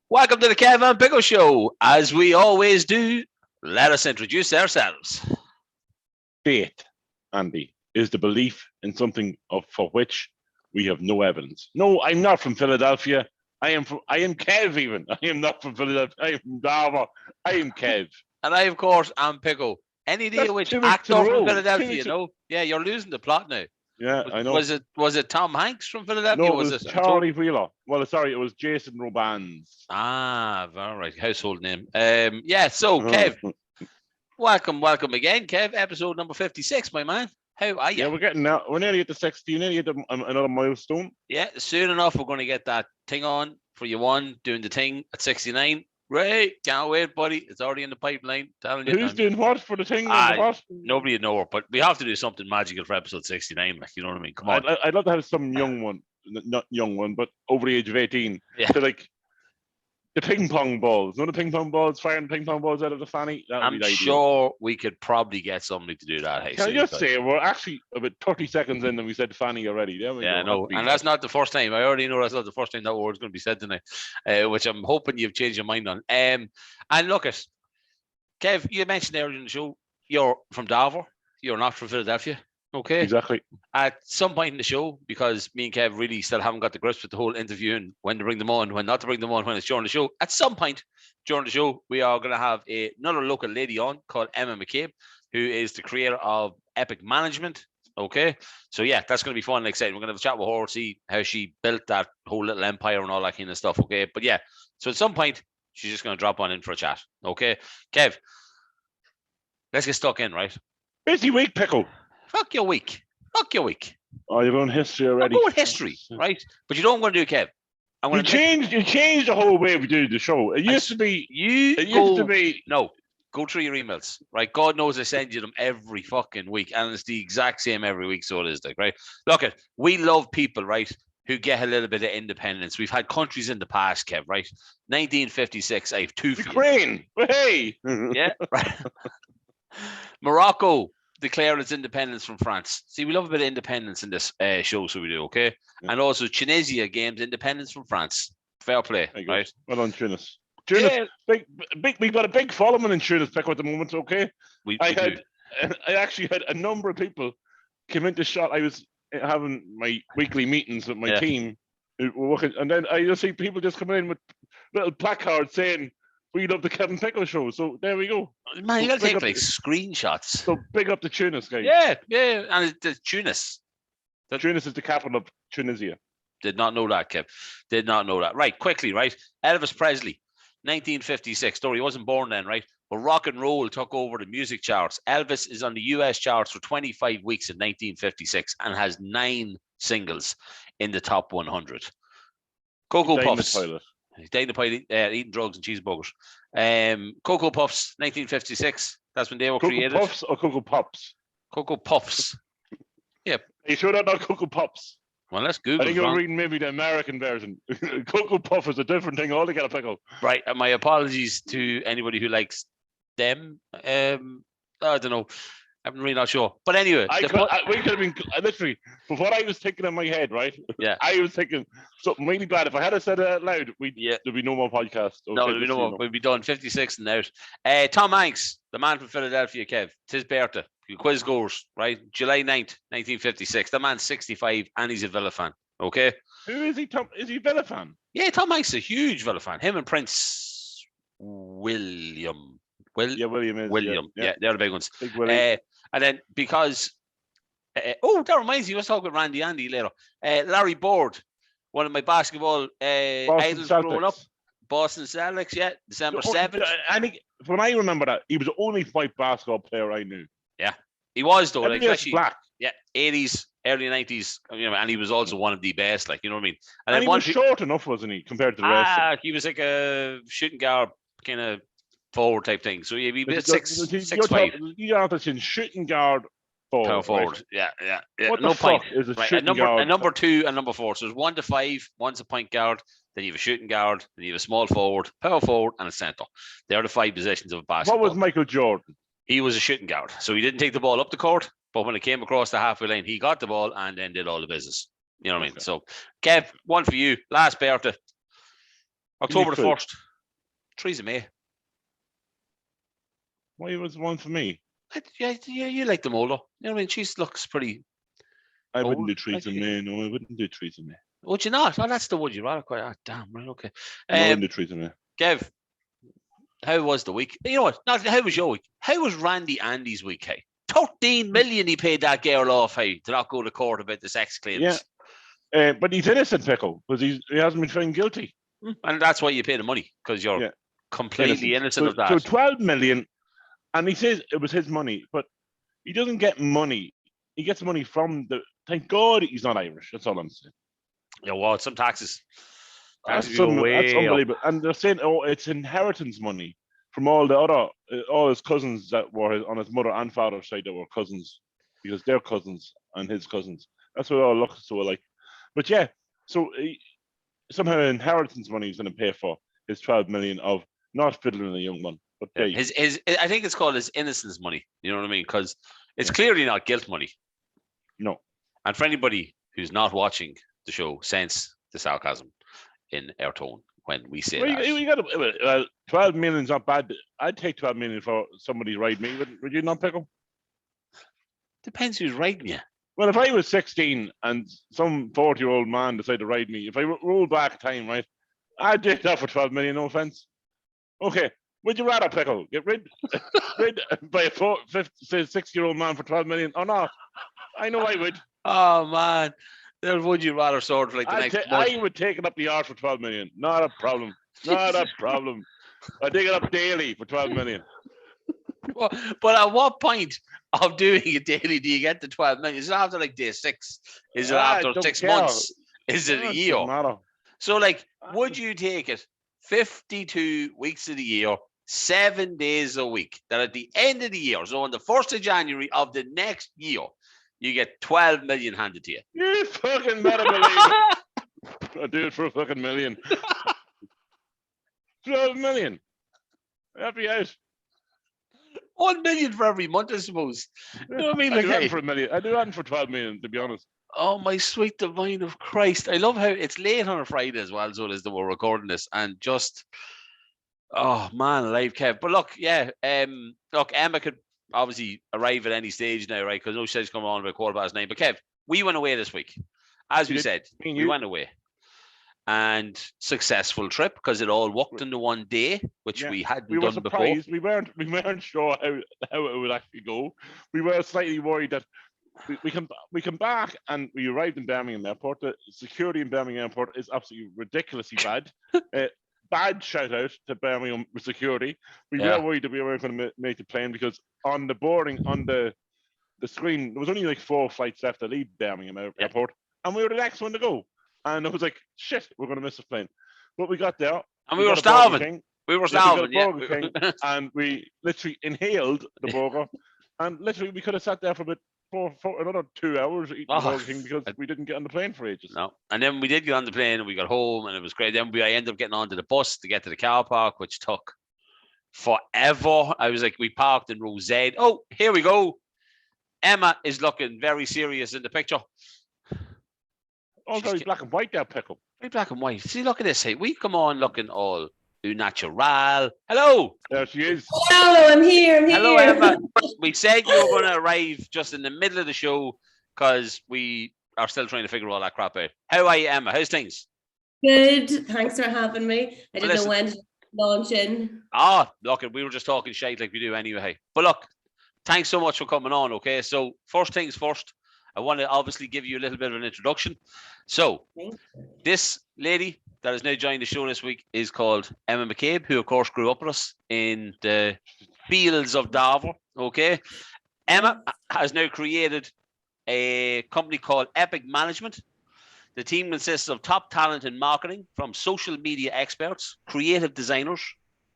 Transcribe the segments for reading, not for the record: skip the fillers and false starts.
Welcome to the Kev and Pickle Show. As we always do, let us introduce ourselves. Faith, Andy, is the belief in something for which we have no evidence. No, I'm not from Philadelphia. I am Kev even. I am not from Philadelphia. I am from Darver. I am Kev. And I, of course, am Pickle. Any day which actor from Philadelphia, Yeah, you're losing the plot now. Yeah, I know. Was it Tom Hanks from Philadelphia? No, it was Charlie Wheeler. Well, sorry, it was Jason Robans. Ah, all right. Household name. So, Kev, welcome again, Kev. Episode number 56, my man. How are you? Yeah, we're getting now. We're nearly at the 60, nearly at another milestone. Yeah, soon enough, we're going to get that thing on for you doing the thing at 69. Right, can't wait, buddy. It's already in the pipeline. Telling you. Who's doing what for the thing? Nobody would know, but we have to do something magical for episode 69. Like, you know what I mean? Come on. I'd love to have some young one, not young one, but over the age of 18. Yeah. To like the ping pong balls. You know the ping pong balls, firing ping pong balls out of the fanny? I'm sure we could probably get somebody to do that. Hey, can I just say, we're actually about 30 seconds in and we said fanny already. Yeah, no. And that's not the first time. I already know that's not the first time that word's going to be said tonight, which I'm hoping you've changed your mind on. And look at, Kev, you mentioned earlier in the show, you're from Darver. You're not from Philadelphia. Okay. Exactly. At some point in the show, because me and Kev really still haven't got the grips with the whole interview and when to bring them on, when not to bring them on, when it's during the show. At some point during the show, we are going to have another local lady on called Emma McCabe, who is the creator of Epic Management. Okay. So yeah, that's going to be fun and exciting. We're going to have a chat with her, see how she built that whole little empire and all that kind of stuff. Okay. But yeah, so at some point, she's just going to drop on in for a chat. Okay. Kev, let's get stuck in, right? Busy week, Pickle. Fuck your week. Oh, you're going history already. I'm going history, right? But you know what I'm going to do, Kev? You changed the whole way we do the show. It used to be. No, go through your emails, right? God knows I send you them every fucking week, and it's the exact same every week. So it is, like, right? Look, we love people, right, who get a little bit of independence. We've had countries in the past, Kev, right? 1956, I have two for Ukraine. Hey. Yeah, right. Morocco declared its independence from France. See, we love a bit of independence in this show, so we do, okay? Yeah. And also, Tunisia gained independence from France. Fair play, right? Well done, Tunis. Tunis, yeah. We've got a big following in Tunis at the moment, okay? I actually had a number of people come into shot. I was having my weekly meetings with my team, and then I just see people just coming in with little placards saying, "We love the Kevin Pickle Show." So there we go. Man, you got to take like screenshots. So big up to Tunis, guys. Yeah, and it's Tunis. Tunis is the capital of Tunisia. Did not know that, Kev. Did not know that. Right, quickly, right? Elvis Presley, 1956. He wasn't born then, right? But rock and roll took over the music charts. Elvis is on the US charts for 25 weeks in 1956 and has 9 singles in the top 100. Cocoa Puffs. He died in the pilot, eating drugs and cheeseburgers. Cocoa Puffs, 1956. That's when they were created. Cocoa Puffs or Cocoa Pops? Cocoa Puffs. Yeah. Are you sure that's not Cocoa Pops? Well, let's Google. I think you're reading maybe the American version. Cocoa Puff is a different thing altogether, Pickle. Right. And my apologies to anybody who likes them. I don't know. I'm really not sure. But anyway. We could have been, literally, for what I was thinking in my head, right? Yeah. I was thinking something really bad. If I had said it out loud, there'd be no more podcasts. No, there'd be no more. We'd be done 56 and out. Tom Hanks, the man from Philadelphia, Kev. Tis Bertha. Quiz goers, right? July 9th, 1956. The man's 65 and he's a Villa fan. Okay? Who is he, Tom? Is he a Villa fan? Yeah, Tom Hanks is a huge Villa fan. Him and Prince William. William is. Yeah, they're the big ones. Big Willie. And then because that reminds me, let's talk about Randy Andy later. Larry Bird, one of my basketball idols growing up. Boston Celtics, December 7th. I think when I remember that, he was the only white basketball player I knew. Yeah, he was though. Like, especially black. Yeah, 80s, early 90s. And he was also one of the best. Like, you know what I mean? And he was short enough, wasn't he, compared to the rest? He was like a shooting guard kind of forward type thing. So he was 6'5". You're talking shooting guard forward. Power forward. Right? Yeah. What no the point. Fuck is a shooting guard? A number 2 and number 4. So there's 1 to 5. One's a point guard. Then you have a shooting guard. Then you have a small forward, power forward, and a center. They are the 5 positions of a basketball. What was Michael Jordan? He was a shooting guard. So he didn't take the ball up the court, but when it came across the halfway line, he got the ball and then did all the business. You know what I mean? So, Kev, one for you. Last birthday. October the 1st. Theresa May. Why was one for me? Yeah, you like them older. You know what I mean? She looks pretty. I wouldn't do Theresa May. No, I wouldn't do Theresa May. Would you not? Oh, that's the would you rather. Quite. Oh, damn. Right. Okay. No, I wouldn't do Theresa May. Kev, how was the week? You know what? Not how was your week? How was Randy Andy's week? Hey, 13 million he paid that girl off. Hey, to not go to court about the sex claims. Yeah. But he's innocent, Pickle, because he hasn't been found guilty. And that's why you pay the money, because you're completely innocent of that. So 12 million, and he says it was his money, but he doesn't get money. He gets money from the. Thank God he's not Irish. That's all I'm saying. Yeah, well, some taxes. That's unbelievable. And they're saying, it's inheritance money from all his cousins that were on his mother and father's side that were cousins, because they're cousins and his cousins. That's what it all looks so like. But yeah, so somehow inheritance money is going to pay for his 12 million of not fiddling a young one. But his I think it's called his innocence money. You know what I mean? Because it's clearly not guilt money. No. And for anybody who's not watching the show, sense the sarcasm in our tone when we say that. 12 million is not bad. I'd take 12 million for somebody to ride me. Would you not, Pickle? Depends who's riding you. Well, if I was 16 and some 40-year-old man decided to ride me, if I roll back time, right, I'd take that for 12 million, no offense. Okay, would you rather, Pickle, get rid by a 60-year-old man for 12 million or not? I know I would. Oh, man. There would you rather sword for like the next month. I would take it up the arse for 12 million. Not a problem. Not a problem. I take it up daily for 12 million. Well, but at what point of doing it daily do you get to 12 million? Is it after like day 6? Is it after 6 months? Is it a year? So, like, would you take it 52 weeks of the year, 7 days a week, that at the end of the year, so on the 1st of January of the next year, you get 12 million handed to you? You fucking better believe it. I'll do it for a fucking million. 12 million. Happy out. 1 million for every month, I suppose. You know what I mean? I do that for a million. I do that for 12 million, to be honest. Oh, my sweet divine of Christ. I love how it's late on a Friday as well, so it is that we're recording this, and just, oh, man alive, Kev. But look, look, Emma could obviously arrive at any stage now, right? Because no she's coming on about 9:15. But Kev, we went away this week. As we said, we went away. And successful trip, because it all worked into one day, which we hadn't done before. We weren't sure how it would actually go. We were slightly worried that we come back and we arrived in Birmingham Airport. The security in Birmingham Airport is absolutely ridiculously bad. Bad shout out to Birmingham security. We were worried that we weren't going to make the plane, because on the boarding, on the screen, there was only like 4 flights left to leave Birmingham Airport, and we were the next one to go. And I was like, shit, we're going to miss the plane. But we got there. And we were starving. We were starving, and we literally inhaled the burger. And literally, we could have sat there for about for another 2 hours eating the Burger King, because we didn't get on the plane for ages. No. And then we did get on the plane, and we got home, and it was great. Then I ended up getting onto the bus to get to the car park, which took forever. I was like, we parked in row Z. Oh, here we go. Emma is looking very serious in the picture. Oh, very black and white there, Pickle. Very black and white. See, look at this. Hey, we come on looking all natural. Hello. There she is. Hello, I'm here. Hello, Emma. We said you were going to arrive just in the middle of the show, because we are still trying to figure all that crap out. How are you, Emma? How's things? Good. Thanks for having me. I didn't know when to launch in. Look, we were just talking shite like we do anyway. But look, thanks so much for coming on, okay? So first things first, I want to obviously give you a little bit of an introduction. So this lady that has now joined the show this week is called Emma McCabe, who of course grew up with us in the fields of Darver, okay? Emma has now created a company called Epic Management. The team consists of top talent in marketing, from social media experts, creative designers,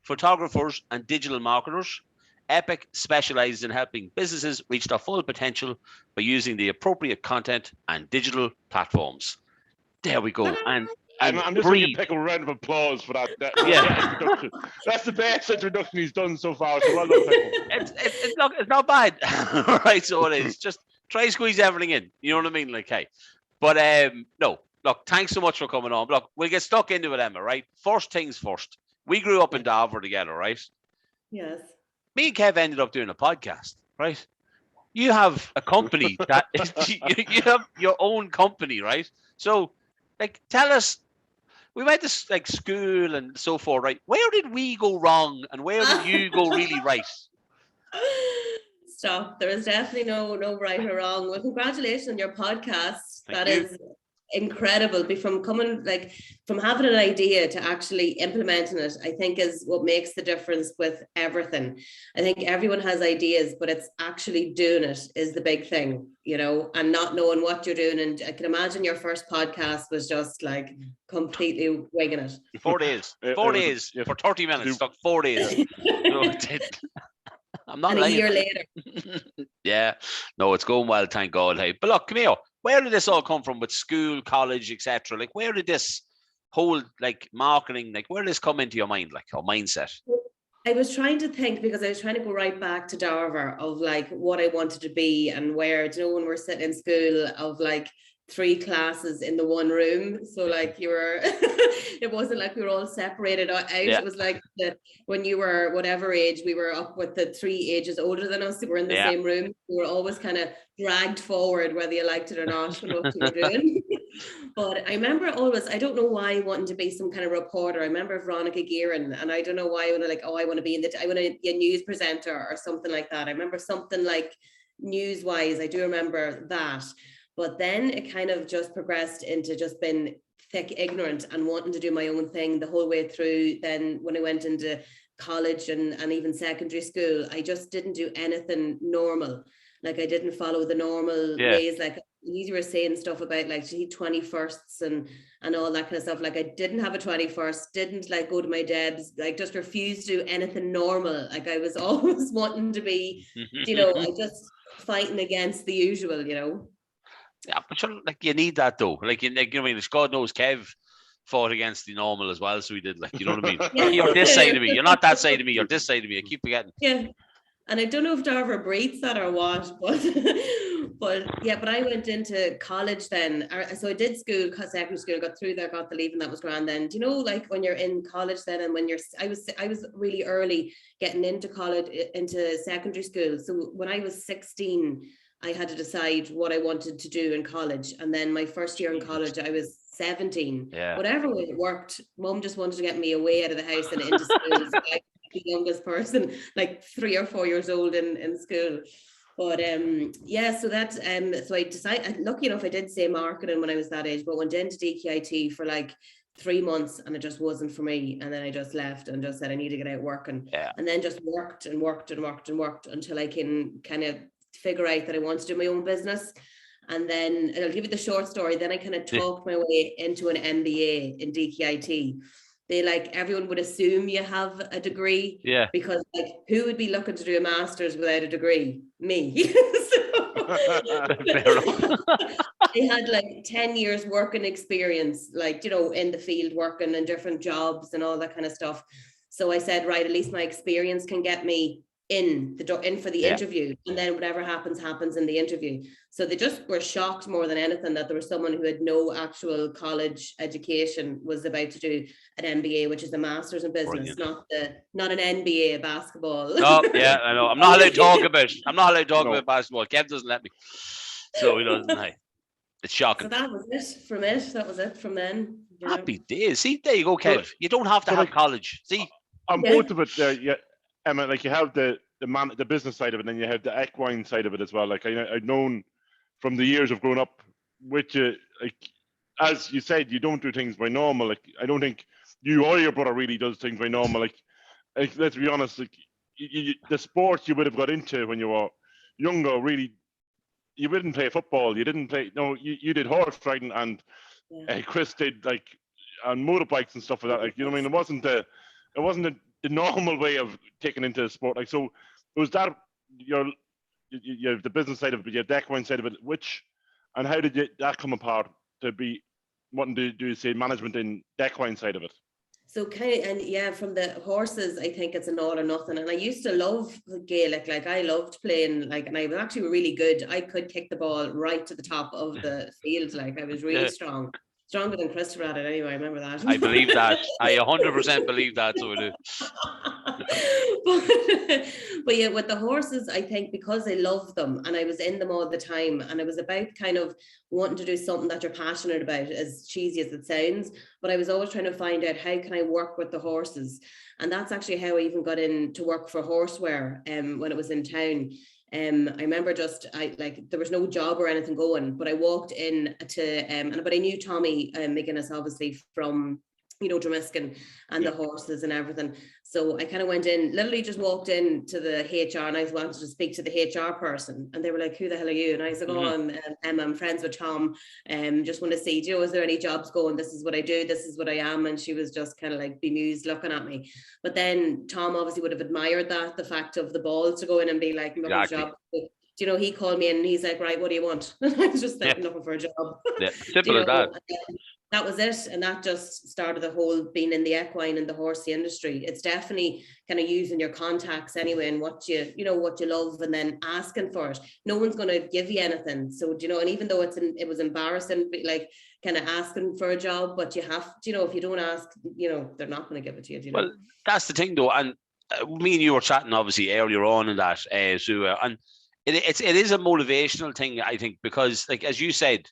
photographers, and digital marketers. Epic specializes in helping businesses reach their full potential by using the appropriate content and digital platforms. There we go. And I'm just going to pick a round of applause for that introduction. That's the best introduction he's done so far. So well done, Pickle. It's not bad. Right, so it is. Just try to squeeze everything in. You know what I mean? Like, hey. But no, look, thanks so much for coming on. Look, we'll get stuck into it, Emma, right? First things first. We grew up in Dover together, right? Yes. Me and Kev ended up doing a podcast, right? You have a company that you have your own company, right? So, like, tell us. We went to like school and so forth, right? Where did we go wrong, and where did you go really right? Stop. There is definitely no right or wrong. Well, congratulations on your podcast. Thank That you. is incredible. From having an idea to actually implementing it, I think is what makes the difference with everything. I think everyone has ideas, but it's actually doing it is the big thing, and not knowing what you're doing. And I can imagine your first podcast was just like completely winging it. 4 days. 4 days for 30 minutes. Stuck 4 days. I'm not lying. A year later. Yeah. No, it's going well, thank God. Hey, but look, come here. Where did this all come from with school, college, etc.? Like, where did this whole like marketing, like, where did this come into your mind, like, or mindset? I was trying to think, because I was trying to go right back to Dover of like what I wanted to be and where, when we're sitting in school of like 3 classes in the one room. So like you were, it wasn't like we were all separated out. Yeah. It was like when you were whatever age, we were up with the 3 ages older than us. We were in the same room. We were always kind of dragged forward, whether you liked it or not, from what you were doing. But I remember always, I don't know why, wanting to be some kind of reporter. I remember Veronica Guerin, and I don't know why, I want to be I want to be a news presenter or something like that. I remember something like news-wise. I do remember that. But then it kind of just progressed into just being thick ignorant and wanting to do my own thing the whole way through. Then when I went into college and even secondary school, I just didn't do anything normal. Like I didn't follow the normal ways. Like you were saying stuff about like 21sts and all that kind of stuff. Like I didn't have a 21st, didn't like go to my Debs, like just refused to do anything normal. Like I was always wanting to be, I just fighting against the usual, Yeah, but sure, like you need that though. Like I mean, God knows Kev fought against the normal as well, so he did. Like, you know what I mean? Yeah. You're this side of me. You're not that side of me. You're this side of me. I keep forgetting. Yeah, and I don't know if Dover breeds that or what, but I went into college then. So I did secondary school, got through there, got the leave, and that was grand. Then, like when you're in college then, and when I was really early getting into college, into secondary school. So when I was 16. I had to decide what I wanted to do in college. And then my first year in college, I was 17. Yeah. Whatever way it worked, Mum just wanted to get me away out of the house and into school. So I was the youngest person, like 3 or 4 years old in school. But so that so I decided, lucky enough, I did say marketing when I was that age, but went into DKIT for like 3 months and it just wasn't for me. And then I just left and just said I need to get out working. And then just worked until I can kind of figure out that I want to do my own business. And then I'll give you the short story. Then I kind of talked my way into an MBA in DKIT. Everyone would assume you have a degree, because like who would be looking to do a master's without a degree? Me. I had like 10 years working experience, like, in the field, working in different jobs and all that kind of stuff. So I said, right, at least my experience can get me in for the interview, and then whatever happens in the interview. So they just were shocked more than anything that there was someone who had no actual college education was about to do an MBA, which is a master's in business. Brilliant. not an NBA basketball. Oh yeah, I know. I'm not allowed to talk about basketball. Kev doesn't let me, so he doesn't. It's shocking. So that was it from then. Happy days. See, there you go, Kev. You don't have to have college. See, on both of it there, Emma, like you have the business side of it, and then you have the equine side of it as well. Like I've known from the years of growing up with you, like as you said, you don't do things by normal. Like I don't think you or your brother really does things by normal. Like let's be honest, like the sports you would have got into when you were younger, really, you didn't play football. You didn't play. No, you did horse riding, and Chris did like on motorbikes and stuff like that. Like I mean, it wasn't the normal way of taking into sport. Like, so was that you have the business side of it, but you have the equine side of it, and how did that come apart to be wanting to do, say, management in the equine side of it? So from the horses, I think it's an all or nothing. And I used to love Gaelic, like I loved playing, like, and I was actually really good. I could kick the ball right to the top of the field, like I was really strong. Stronger than Christopher at it anyway, I remember that. I believe that. I 100% believe that, so I do. But yeah, with the horses, I think because I love them and I was in them all the time, and it was about kind of wanting to do something that you're passionate about, as cheesy as it sounds, but I was always trying to find out how can I work with the horses. And that's actually how I even got in to work for Horseware when it was in town. I remember there was no job or anything going, but I walked in but I knew Tommy McGuinness obviously from Dromiskin and the horses and everything. So I kind of went in, literally just walked in to the HR, and I wanted to speak to the HR person, and they were like, "Who the hell are you?" And I said, "Oh, I'm Emma. I'm friends with Tom. Just want to see, is there any jobs going? This is what I do. This is what I am." And she was just kind of like bemused looking at me. But then Tom obviously would have admired the fact of the balls to go in and be like, exactly. Job. He called me in and he's like, "Right, what do you want?" I was just like, looking for a job. Simple as that. That was it. And that just started the whole being in the equine and the horsey industry. It's definitely kind of using your contacts anyway, and what you love, and then asking for it. No one's going to give you anything. So, and even though it was embarrassing, like kind of asking for a job, but you have to, if you don't ask, they're not going to give it to you. Well, that's the thing though. And me and you were chatting obviously earlier on in that, Sue, and it is a motivational thing, I think, because like, as you said,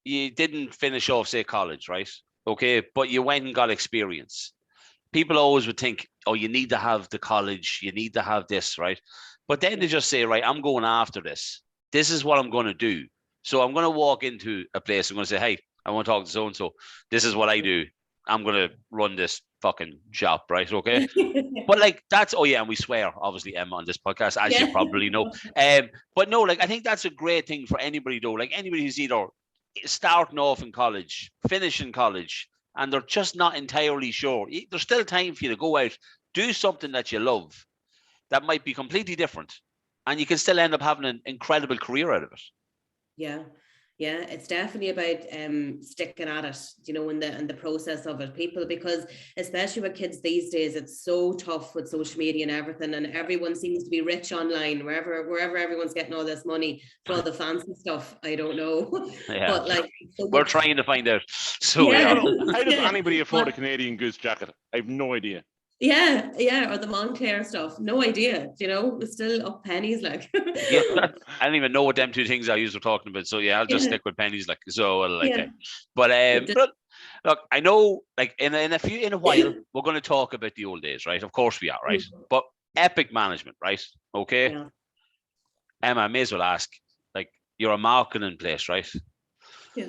you didn't finish off, say, college, right? Okay, but you went and got experience. People always would think, oh, you need to have the college, you need to have this, right? But then they just say, right, I'm going after this. This is what I'm going to do. So I'm going to walk into a place. I'm going to say, hey, I want to talk to so-and-so. This is what I do. I'm going to run this fucking shop, right? Okay. But like, that's, oh yeah, and we swear, obviously, Emma, on this podcast, as you probably know. But no, like, I think that's a great thing for anybody though. Like, anybody who's either starting off in college, finishing college, and they're just not entirely sure. There's still time for you to go out, do something that you love that might be completely different, and you can still end up having an incredible career out of it. Yeah, it's definitely about sticking at it, in the process of it. People, because especially with kids these days, it's so tough with social media and everything, and everyone seems to be rich online, wherever everyone's getting all this money for all the fancy stuff. I don't know. Yeah. But like, we're trying to find out. So how does anybody afford a Canadian Goose jacket? I have no idea. Yeah, or the Montclair stuff. No idea, it's still up pennies, like. I don't even know what them two things I used to talking about. So yeah, I'll just stick with pennies, like, so. But look, I know, like, in a while, we're going to talk about the old days, right? Of course we are, right? But epic management, right? Okay. Yeah. Emma, I may as well ask, like, you're a marketing place, right? Yeah.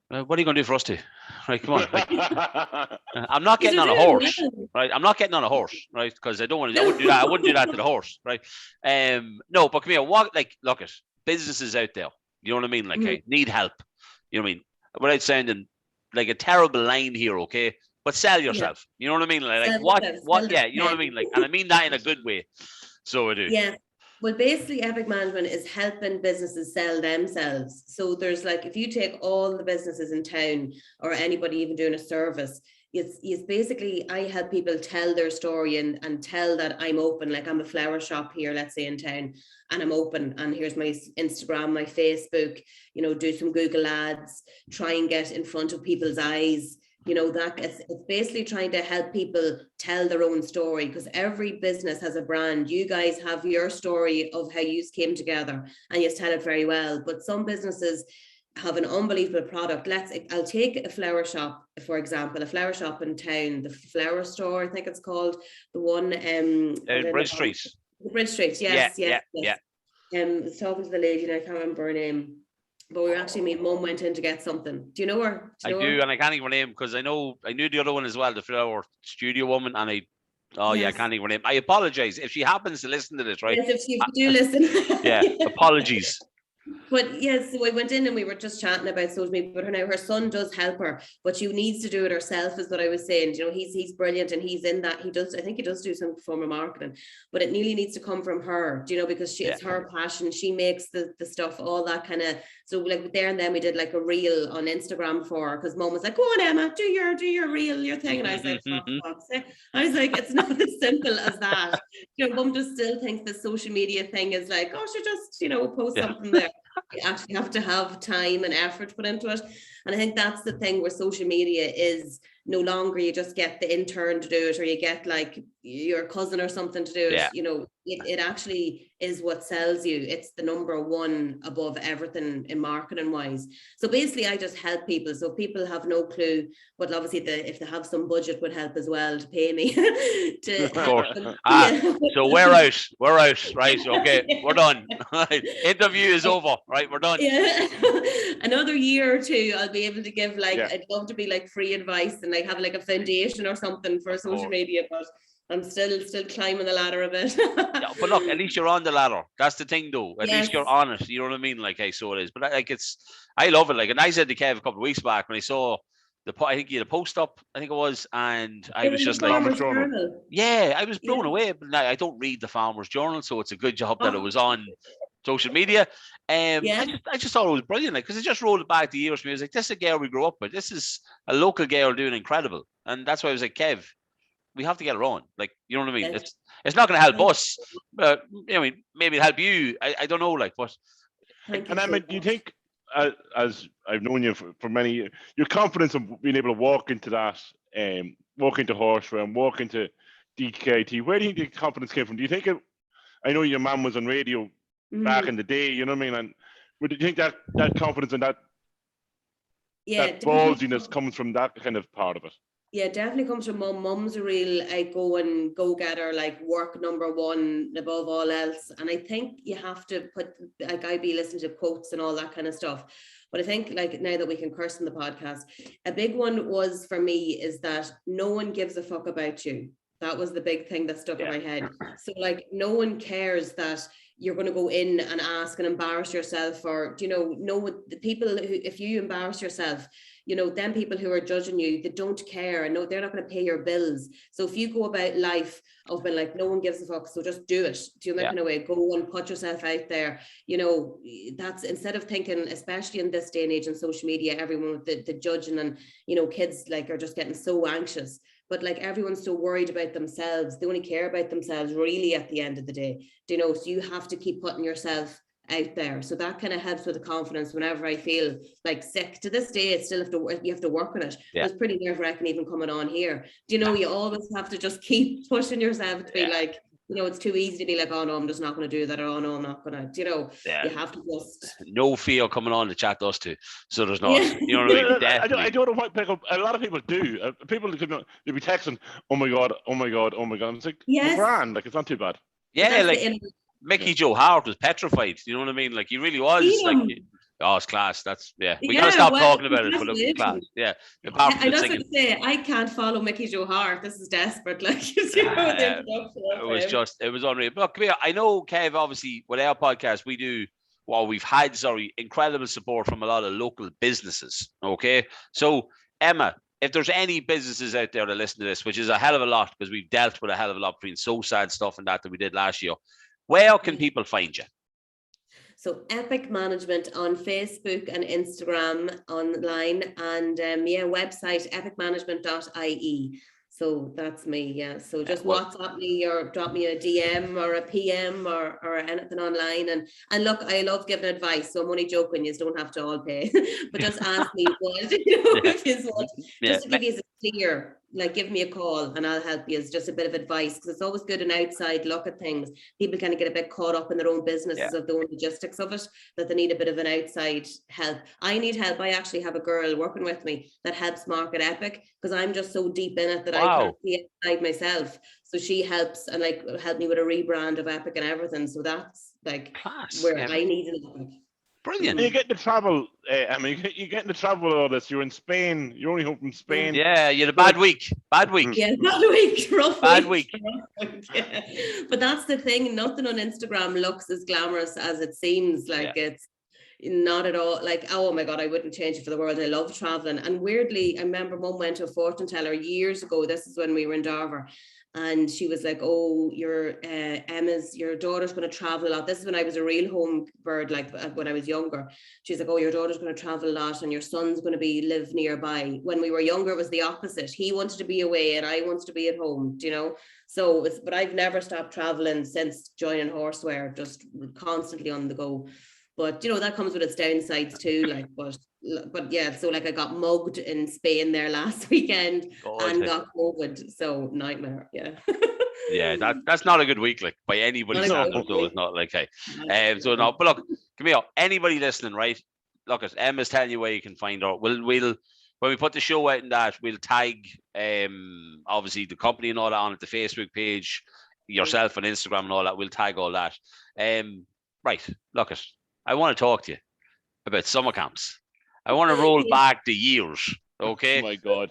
What are you going to do for us two? Right, come on. Like, I'm not getting on a horse, right? I'm not getting on a horse, right? Because I wouldn't do that. I wouldn't do that to the horse, right? No, but come here. Look at businesses out there. You know what I mean? Like, I need help. You know what I mean? Without sounding like a terrible line here, okay? But sell yourself. You know what I mean? Like what? Yeah, you know what I mean? Like, and I mean that in a good way. So I do. Yeah. Well, basically, epic management is helping businesses sell themselves. So there's like, if you take all the businesses in town, or anybody even doing a service, it's basically, I help people tell their story and tell that I'm open. Like, I'm a flower shop here, let's say, in town, and I'm open, and here's my Instagram, my Facebook, do some Google ads, try and get in front of people's eyes. That it's basically trying to help people tell their own story, because every business has a brand. You guys have your story of how you came together, and you tell it very well. But some businesses have an unbelievable product. I'll take a flower shop, for example, a flower shop in town, the Flower Store, I think it's called, the one Bridge Street. Bridge Street, yes. Yeah. Talking to the lady, and I can't remember her name. But we were actually, my mum went in to get something. Do you know her? I do, and I can't even name, because I knew the other one as well, the flower studio woman, and I can't even name. I apologize if she happens to listen to this, right? Yes, if you do listen. Yeah, apologies. But yes, so I went in and we were just chatting about social media. But now her son does help her, but she needs to do it herself, is what I was saying. You know, he's brilliant and he's in that. I think he does do some form of marketing, but it nearly needs to come from her. Do you know, because it's her passion. She makes the stuff, all that kind of. So like there and then we did like a reel on Instagram for her, because Mom was like, "Go on, Emma, do your reel, your thing," and I was like, I was like, it's not as simple as that. You know, Mum just still thinks the social media thing is like, oh, she just, you know, post something there. You actually have to have time and effort put into it. And I think that's the thing where social media is no longer you just get the intern to do it, or you get like your cousin or something to do it. You know, it actually is what sells you. It's the number one above everything in marketing wise. So basically I just help people. So people have no clue, but obviously if they have some budget would help as well to pay me to help them. So we're out, right? Okay, we're done. Interview is over, right? We're done. Another year or two I'll be able to give like I'd love to be like free advice and like have like a foundation or something for social media, but I'm still climbing the ladder a bit. But look, at least you're on the ladder. That's the thing, though. At least you're on it. You know what I mean? Like, hey, so it is. But like, I love it. Like, and I said to Kev a couple of weeks back when I saw I think he had a post up, I think it was, and I was just like, I was blown away. But I don't read the Farmer's Journal, so it's a good job that it was on social media. I just thought it was brilliant, like, because it just rolled back the years for me. I was like, this is a girl we grew up with. This is a local girl doing incredible, and that's why I was like, Kev, we have to get her on. Like, you know what I mean? It's not going to help us, but I mean, maybe it'll help you. I don't know, like, but. And I mean, do you think, as I've known you for many years, your confidence of being able to walk into that, walk into horse round, walk into DKT, where do you think the confidence came from? Do you think I know your mum was on radio back in the day, you know what I mean? And would you think that confidence and that ballsiness comes from that kind of part of it? Yeah, definitely comes from Mum. Mum's a real go-getter, like work number one above all else. And I think you have to put, like, I'd be listening to quotes and all that kind of stuff. But I think, like, now that we can curse in the podcast, a big one was for me is that no one gives a fuck about you. That was the big thing that stuck in my head. So like, no one cares that you're going to go in and ask and embarrass yourself, or, you know the people who, if you embarrass yourself, you know, them people who are judging you, they don't care. No, they're not going to pay your bills. So if you go about life of being like, no one gives a fuck, so just do it. Do you know that kind of way? Go and put yourself out there. You know, that's, instead of thinking, especially in this day and age on social media, everyone with the judging, and, you know, kids like are just getting so anxious. But like, everyone's so worried about themselves. They only care about themselves really at the end of the day. Do you know? So you have to keep putting yourself out there. So that kind of helps with the confidence whenever I feel like sick. To this day, it's still you have to work on it. It's pretty nerve-wracking even coming on here. Do you know, you always have to just keep pushing yourself to be like, you know, it's too easy to be like, oh no, I'm just not going to do that, or oh no, I'm not going to, you know, you have to just. No fear coming on to chat us too. So there's not, you know what I mean? I don't know what a lot of people do. People they'll be texting, oh my God. I'm like, grand, like, it's not too bad. Yeah, like Mickey Joe Hart was petrified. You know what I mean? Like, he really was. Like, oh, it's class. That's We gotta stop talking about it, but it was class. Yeah. I was going to say, I can't follow Mickey Joe Hart. This is desperate. Like, you know, the introduction. It was unreal. But come here, I know, Kev, obviously, with our podcast, we've had incredible support from a lot of local businesses. Okay. So, Emma, if there's any businesses out there that listen to this, which is a hell of a lot, because we've dealt with a hell of a lot between So Sad stuff and that we did last year, where can people find you? So Epic Management on Facebook and Instagram online, and website epicmanagement.ie. So that's me, So just WhatsApp me or drop me a DM or a PM or anything online. And look, I love giving advice, so I'm only joking. You don't have to all pay, but just ask me what, you know, if you want. Just to give you a clear, like, give me a call and I'll help you. It's just a bit of advice, because it's always good an outside look at things. People kind of get a bit caught up in their own businesses of the own logistics of it, that they need a bit of an outside help. I need help. I actually have a girl working with me that helps market Epic, because I'm just so deep in it that I can't see outside myself. So she helps and like helped me with a rebrand of Epic and everything. So that's like where I need it. Brilliant. You get to travel, I mean, you get to travel all this. You're in Spain. You're only home from Spain. Yeah, you had a bad week. Yeah, bad week. Rough week. Yeah. But that's the thing. Nothing on Instagram looks as glamorous as it seems. Like it's, not at all. Like, oh my God, I wouldn't change it for the world. I love traveling. And weirdly, I remember Mum went to a fortune teller years ago. This is when we were in Darver. And she was like, oh, your daughter's going to travel a lot. This is when I was a real home bird, like when I was younger. She's like, oh, your daughter's going to travel a lot and your son's going to live nearby. When we were younger, it was the opposite. He wanted to be away and I wanted to be at home, you know? So, but I've never stopped traveling since joining Horseware, just constantly on the go. But, you know, that comes with its downsides too, like, but yeah, so like I got mugged in Spain there last weekend and got COVID, so nightmare. Yeah, that's not a good week, like by anybody's standards. So it's not like, hey, so no. But look, come here, anybody listening, right? Look, Emma's telling you where you can find her. We'll when we put the show out in that, we'll tag obviously the company and all that on it, the Facebook page, yourself on Instagram and all that. We'll tag all that. Right, look, I want to talk to you about summer camps. I want to roll back the years. Okay. Oh my God.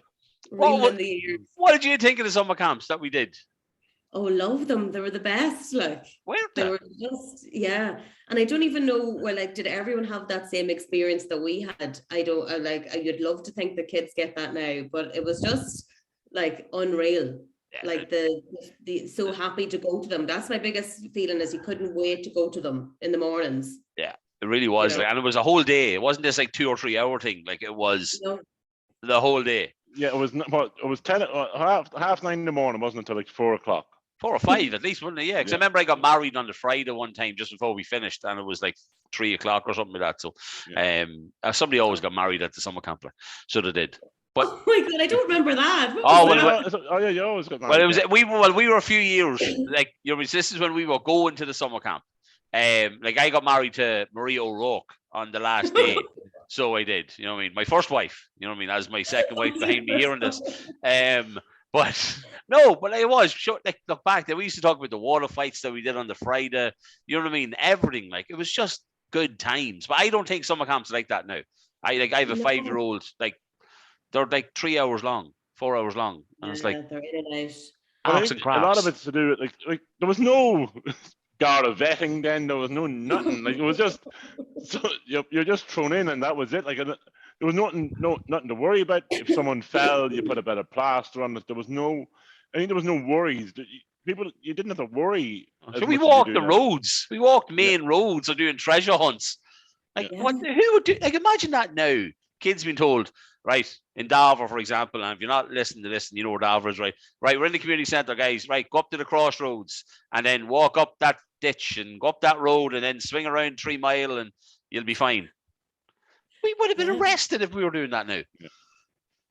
What did you think of the summer camps that we did? Oh, love them. They were the best. Like, they were just, yeah. And I don't even know, well, like, did everyone have that same experience that we had? You'd love to think the kids get that now, but it was just like unreal. Yeah. Like the so happy to go to them. That's my biggest feeling, is you couldn't wait to go to them in the mornings. Yeah. It really was, you know? Like, and it was a whole day. It wasn't just like 2 or 3 hour thing. Like it was the whole day. Yeah, it was. It was 9:30 in the morning. It wasn't until like 4 o'clock. 4 or 5 at least, wasn't it? Yeah, because I remember I got married on the Friday one time just before we finished, and it was like 3 o'clock or something like that. So, somebody always got married at the summer camp, so they did. But oh my God, I don't remember that. Yeah, you always got married. Well, we were a few years. Like, you know, this is when we were going to the summer camp. Like I got married to Maria O'Rourke on the last day. So I did, you know what I mean? My first wife, you know what I mean? As my second wife behind me hearing this. But it was sure. Like, look back there, we used to talk about the water fights that we did on the Friday. You know what I mean? Everything, like, it was just good times. But I don't think summer camps like that now. I have a 5-year-old, like, they're like 3 hours long, 4 hours long, and it's like they're in and out. I think a lot of it's to do with like there was no Gara vetting then, there was no nothing. Like, it was just you're just thrown in and that was it. Like, there was nothing to worry about. If someone fell, you put a bit of plaster on it. There was no worries. You didn't have to worry. So we walked the roads. We walked main roads or doing treasure hunts. Like, who would do? Like, imagine that now. Kids being told, right, in Darver, for example, and if you're not listening to this, and you know where Darver is, right, we're in the community centre, guys, right, go up to the crossroads and then walk up that ditch and go up that road and then swing around 3 Mile and you'll be fine. We would have been arrested if we were doing that now.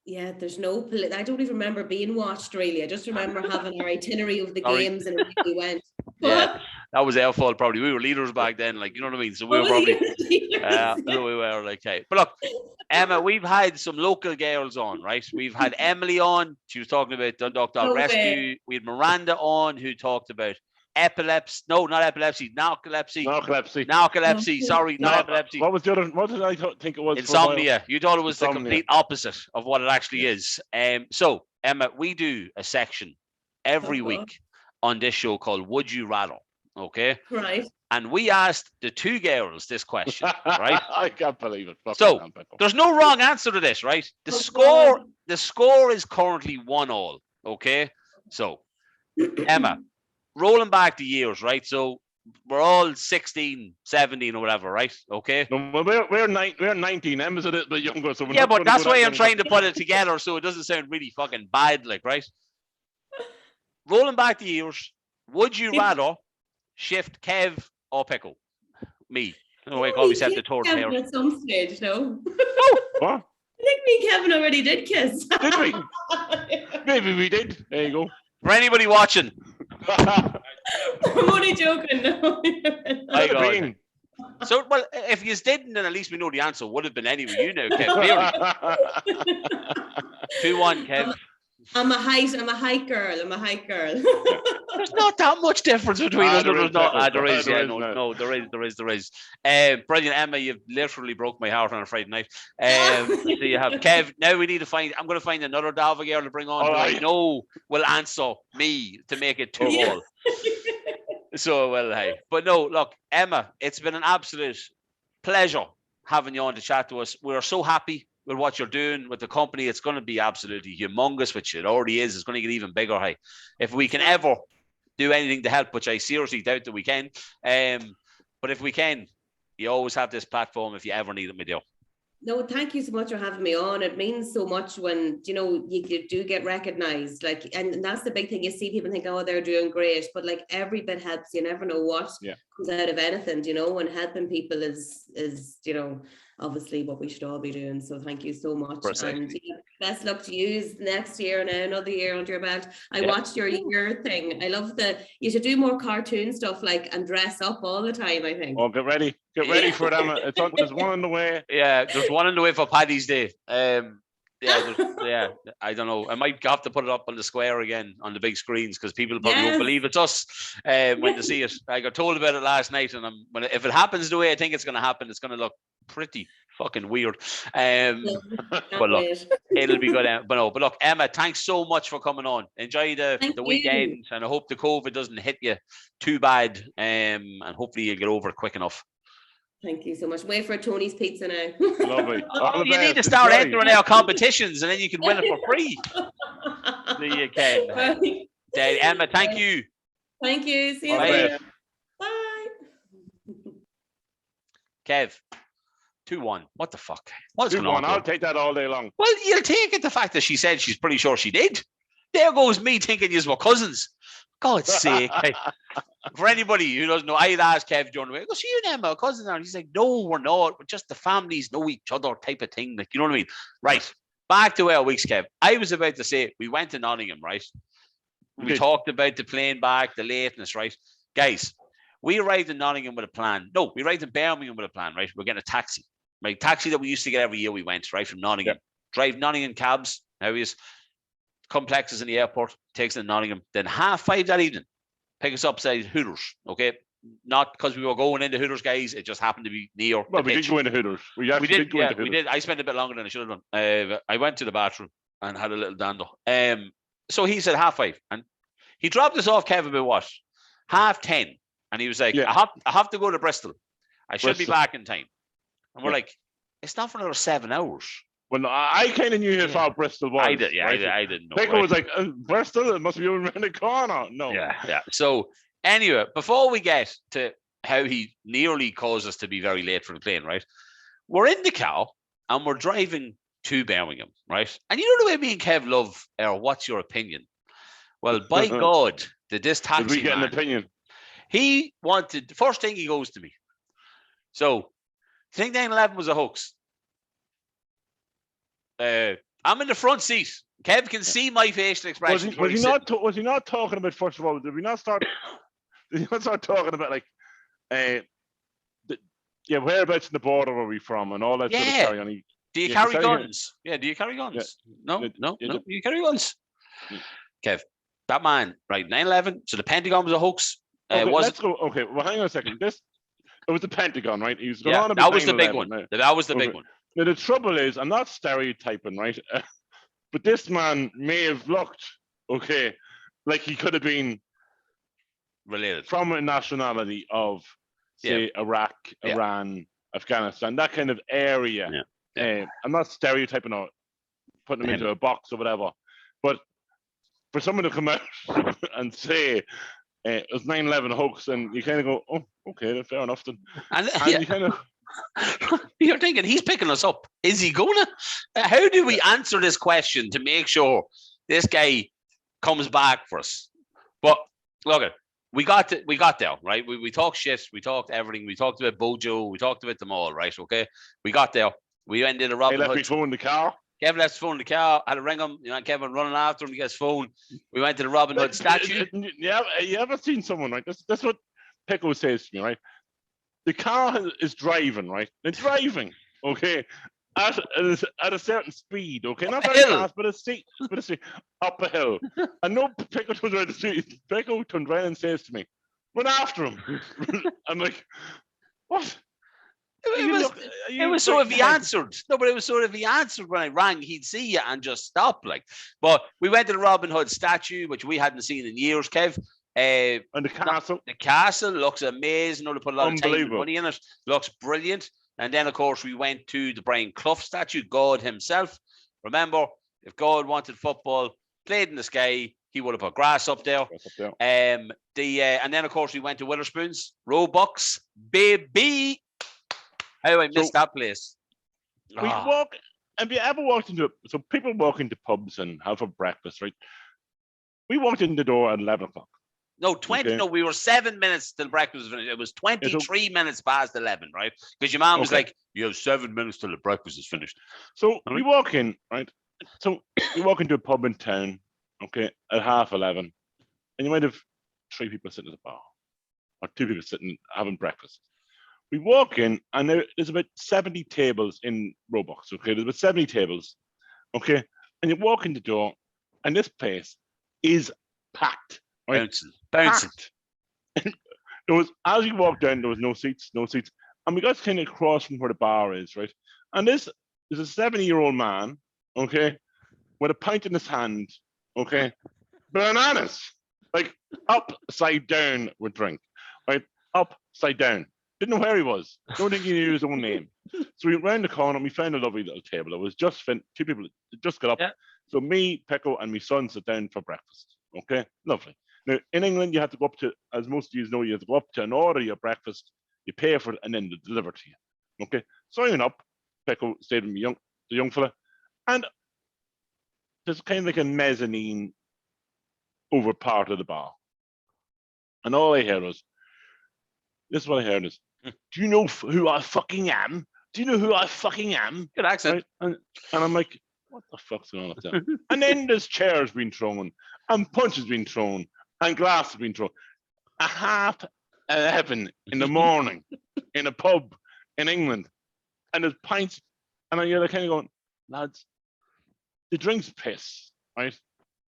Yeah, there's no, I don't even remember being watched really. I just remember having our itinerary of the games and we went. Yeah, that was our fault probably. We were leaders back then, like, you know what I mean? So we were probably, we were like, hey. But look, Emma, we've had some local girls on, right? We've had Emily on. She was talking about Dundalk Dog Rescue. We had Miranda on, who talked about epilepsy. No, not epilepsy. Narcolepsy. Sorry, not epilepsy. What was the other? What did I think it was? Insomnia. You thought it was the complete opposite of what it actually is. So, Emma, we do a section every week on this show called Would You Rather? Okay. Right. And we asked the 2 girls this question, right? I can't believe it. So there's no wrong answer to this, right? The score is currently 1-1. Okay. So, Emma, rolling back the years, right? So we're all 16, 17 or whatever, right? Okay. No, we're 19. Emma's a little bit younger, so but that's why I'm trying to put it together so it doesn't sound really fucking bad, like, right? Rolling back the years, would you rather shift Kev or Pickle? Me. No way, call myself the third pair. At some stage, no. What? I think me and Kevin already did kiss. Did we? Maybe we did. There you go. For anybody watching. I'm only joking. No. So, well, if you didn't, then at least we know the answer would have been anyway. You know, Kev. 2-1, Kev. I'm a height girl. There's not that much difference between us. There is. There is. Brilliant, Emma. You've literally broke my heart on a Friday night. So you have Kev. Now we need to find. I'm going to find another Dalva girl to bring on. Who I know will answer me to make it 2-2. So, well, hey, but no, look, Emma. It's been an absolute pleasure having you on to chat to us. We're so happy with what you're doing with the company. It's going to be absolutely humongous, which it already is. It's going to get even bigger. Hey, if we can ever do anything to help, which I seriously doubt that we can, but if we can, you always have this platform if you ever need it, my dear. No, thank you so much for having me on. It means so much when, you know, you do get recognized. Like, and that's the big thing. You see people think, oh, they're doing great, but like every bit helps. You never know what comes out of anything, you know, and helping people is, you know, obviously what we should all be doing. So thank you so much. And best luck to you next year, now another year under your belt. I watched your year thing. I love you should do more cartoon stuff, like, and dress up all the time, I think. Oh, get ready for them. There's one on the way. Yeah, there's one on the way for Paddy's Day. I don't know. I might have to put it up on the square again on the big screens because people probably won't believe it's us when they see it. I got told about it last night, and if it happens the way I think it's going to happen, it's going to look pretty fucking weird. But look, it'll be good. But look, Emma, thanks so much for coming on. Enjoy the weekend, and I hope the COVID doesn't hit you too bad, and hopefully you get over it quick enough. Thank you so much. Wait for Tony's Pizza now. Lovely. You need to start entering our competitions, and then you can win it for free. So you can. Emma, thank you. Thank you. See you later. Bye. Kev, 2-1. What the fuck? What's going on? I'll take that all day long. Well, you'll take it. The fact that she said she's pretty sure she did. There goes me thinking you were cousins. God's sake. For anybody who doesn't know, I had asked Kev during the week, you and Emma are cousins now? And he's like, no, we're not. We're just the families know each other type of thing. Like, you know what I mean? Right. Back to our weeks, Kev. I was about to say, we went to Nottingham, right? We talked about the plane back, the lateness, right? Guys, we arrived in Nottingham with a plan. No, we arrived in Birmingham with a plan, right? We're getting a taxi. Right? Taxi that we used to get every year we went, right? From Nottingham. Drive Nottingham cabs. Now he is complexes in the airport, takes us to Nottingham. Then 5:30 that evening, pick us up beside Hooters, okay? Not because we were going into Hooters, guys. It just happened to be near. Well, we did go into Hooters. We did go into Hooters. We did. I spent a bit longer than I should have done. I went to the bathroom and had a little dander. So he said 5:30, and he dropped us off, Kevin, about what? 10:30, and he was like, I have to go to Bristol. I should be back in time. And we're like, it's not for another 7 hours. Well, I kind of knew how far Bristol was. I did, I didn't know. Pico was like, Bristol? It must be around the corner. No. Yeah. So, anyway, before we get to how he nearly caused us to be very late for the plane, right? We're in the car, and we're driving to Birmingham, right? And you know the way me and Kev love, what's your opinion? Well, by God, did this taxi did we get an opinion? He wanted, the first thing he goes to me. So, I think 9/11 was a hoax. I'm in the front seat. Kev can see my facial expression. Was he not talking about, first of all, did we not start talking about like whereabouts in the border were we from and all that sort of carry on? Do you carry guns? Yeah, do you carry guns? Yeah. No. Do you carry guns? Yeah. Kev, that man, right, 9/11, so the Pentagon was a hoax. Okay, let's go. Okay, well, hang on a second. It was the Pentagon, right? He was going on about that was the big one. That was the big one. Now, the trouble is, I'm not stereotyping, right? But this man may have looked, like he could have been related from a nationality of, say, Iraq, Iran, Afghanistan, that kind of area. Yeah. I'm not stereotyping or putting him into a box or whatever. But for someone to come out and say it was 9/11 hoax, and you kind of go, oh, okay, fair enough then. And you kind of... You're thinking he's picking us up. Is he gonna? How do we answer this question to make sure this guy comes back for us? But look, we got there, right? We talked shit, we talked everything, we talked about Bojo, we talked about them all, right? Okay, we got there. We ended a Robin Hood. He left his phone in the car. Kevin left his phone in the car. I had to ring him. Kevin running after him to get his phone. We went to the Robin Hood statue. Yeah, you ever seen someone, right? That's what Pico says to me, right? The car is driving, right? It's driving, at a certain speed, not very fast, but a steep, up a hill. And no, Pico turns around the street. Pico turns around and says to me, "Run after him." I'm like, "What?" It was sort of he answered. No, but it was sort of he answered when I rang. He'd see you and just stop, like. But we went to the Robin Hood statue, which we hadn't seen in years, Kev. And the castle. The castle looks amazing. They put a lot of time and money in it. Looks brilliant. And then, of course, we went to the Brian Clough statue, God himself. Remember, if God wanted football played in the sky, he would have put grass up there. And then, of course, we went to Witherspoon's, Robux, baby. How I missed that place. We walk. Have you ever walked into so people walk into pubs and have a breakfast, right? We walked in the door at 11 o'clock. No, 20. Okay. No, we were 7 minutes till breakfast was finished. It was 23 minutes past 11, right? Because your mom was like, "You have 7 minutes till the breakfast is finished." So we walk in, right? So you walk into a pub in town, okay, at 11:30, and you might have 3 people sitting at the bar, or 2 people sitting having breakfast. We walk in, and there's about 70 tables in Robux, okay? There's about 70 tables, okay? And you walk in the door, and this place is packed. Right? Bouncing. There was, as you walk down, there was no seats. And we got kind of across from where the bar is, right? And this is a 70-year-old man, okay, with a pint in his hand, okay? Bananas, like upside down with drink, right? Upside down. Didn't know where he was. Don't think he knew his own name. So we went round the corner and we found a lovely little table. It was just 2 people just got up. Yeah. So me, Pecco, and my son sit down for breakfast. Okay, lovely. Now in England, you have to go up to, as most of you know, you have to go up to and order your breakfast. You pay for it, and then they deliver to you. Okay, so I went up. Pecco stayed with me, the young fella, and there's kind of like a mezzanine over part of the bar, and all I heard was, "This is what I heard is." Do you know who I fucking am? Do you know who I fucking am? Good accent. Right? And I'm like, what the fuck's going on up there? And then there's chairs being thrown, and punches being thrown, and glasses being thrown. 11:30 in the morning in a pub in England, and there's pints, and you're kind of going, lads, the drink's piss, right?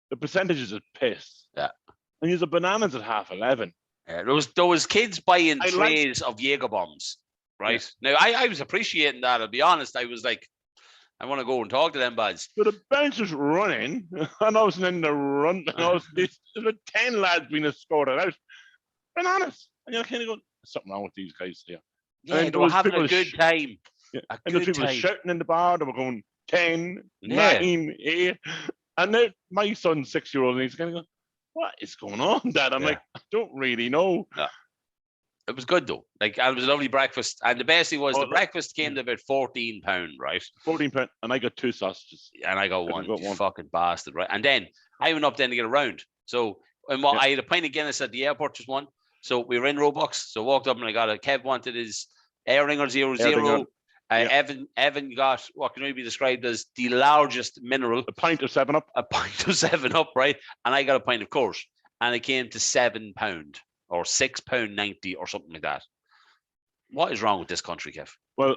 The percentages are piss. Yeah. And there's bananas at 11:30. Yeah, there was kids buying trays of Jaeger bombs, right? Yeah. Now, I was appreciating that. I'll be honest. I was like, I want to go and talk to them buds. So the bench was running, and I was in the run. And there's about 10 lads being escorted out. Bananas. And you're kind of going, there's something wrong with these guys here. Yeah, they were having a good time. Yeah. And there's people shouting in the bar. They were going 10, 9, 8. And now my son's 6-year-old, and he's kind of going, what is going on, Dad? I'm like, I don't really know. No. It was good though. Like, it was a lovely breakfast, and the best thing was the breakfast came to about £14, right? £14, and I got 2 sausages, and I got one. Fucking bastard, right? And then I went up then to get a round. So, I had a pint of Guinness at the airport, just one. So we were in Robux. So I walked up and I got it. Kev wanted his Airinger 00. Evan got what can only be described as the largest mineral. A pint of 7-Up. A pint of 7-Up, right? And I got a pint of course. And it came to £7 or £6.90 or something like that. What is wrong with this country, Kev? Well,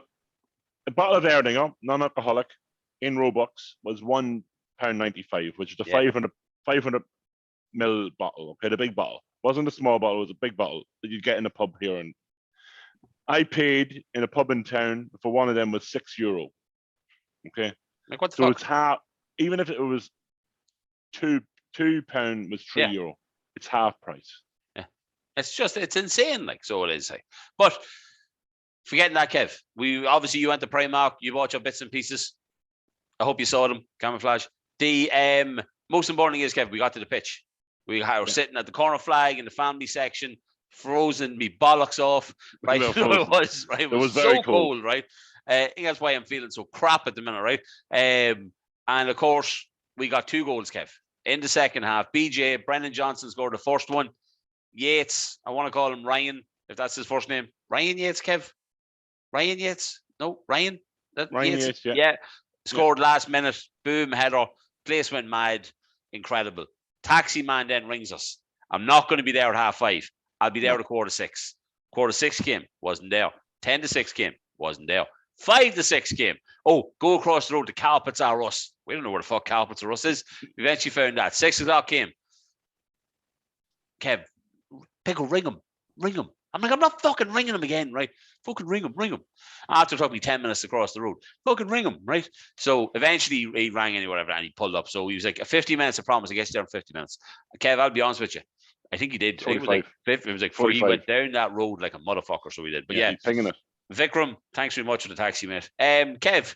a bottle of Airinger, non-alcoholic, in Robux was £1.95, which is the 500 ml bottle. Okay, the big bottle. It wasn't a small bottle, it was a big bottle that you get in a pub here. And I paid in a pub in town for one of them was €6. Okay. Like what the fuck? It's half, even if it was £2 was €3. It's half price. Yeah. It's insane, like, so it is. Like. But forgetting that, Kev, you went to Primark, you bought your bits and pieces. I hope you saw them, camouflage. The most important thing is, Kev, we got to the pitch. We were sitting at the corner flag in the family section. Frozen me bollocks off, right? It was right. It was so cold, right? I think that's why I'm feeling so crap at the minute, right? And of course, we got 2 goals, Kev, in the second half. BJ Brendan Johnson scored the first one. Yates, I want to call him Ryan, if that's his first name. Ryan Yates, Kev. Ryan Yates? No, Ryan. Ryan Yates, yeah. Scored last minute. Boom, header. Place went mad. Incredible. Taxi man then rings us. I'm not going to be there at 5:30. I'll be there at 6:15. 6:15 came, wasn't there. 6:10 came, wasn't there. 5:06 came. Oh, go across the road to Carpets R Us. We don't know where the fuck Carpets R Us is. We eventually found that. 6 o'clock came. Kev, Pickle, ring him. I'm like, I'm not fucking ringing him again, right? Fucking ring him. After it took me 10 minutes to cross the road. Fucking ring him, right? So eventually he rang and whatever, and he pulled up. So he was like, 50 minutes, I promise. I guess there in 50 minutes. Kev, I'll be honest with you. I think he did. It was like 50. It was like 45. He went down that road like a motherfucker, so he did. But yeah, he's pinging it. Vikram, thanks very much for the taxi, mate. Kev,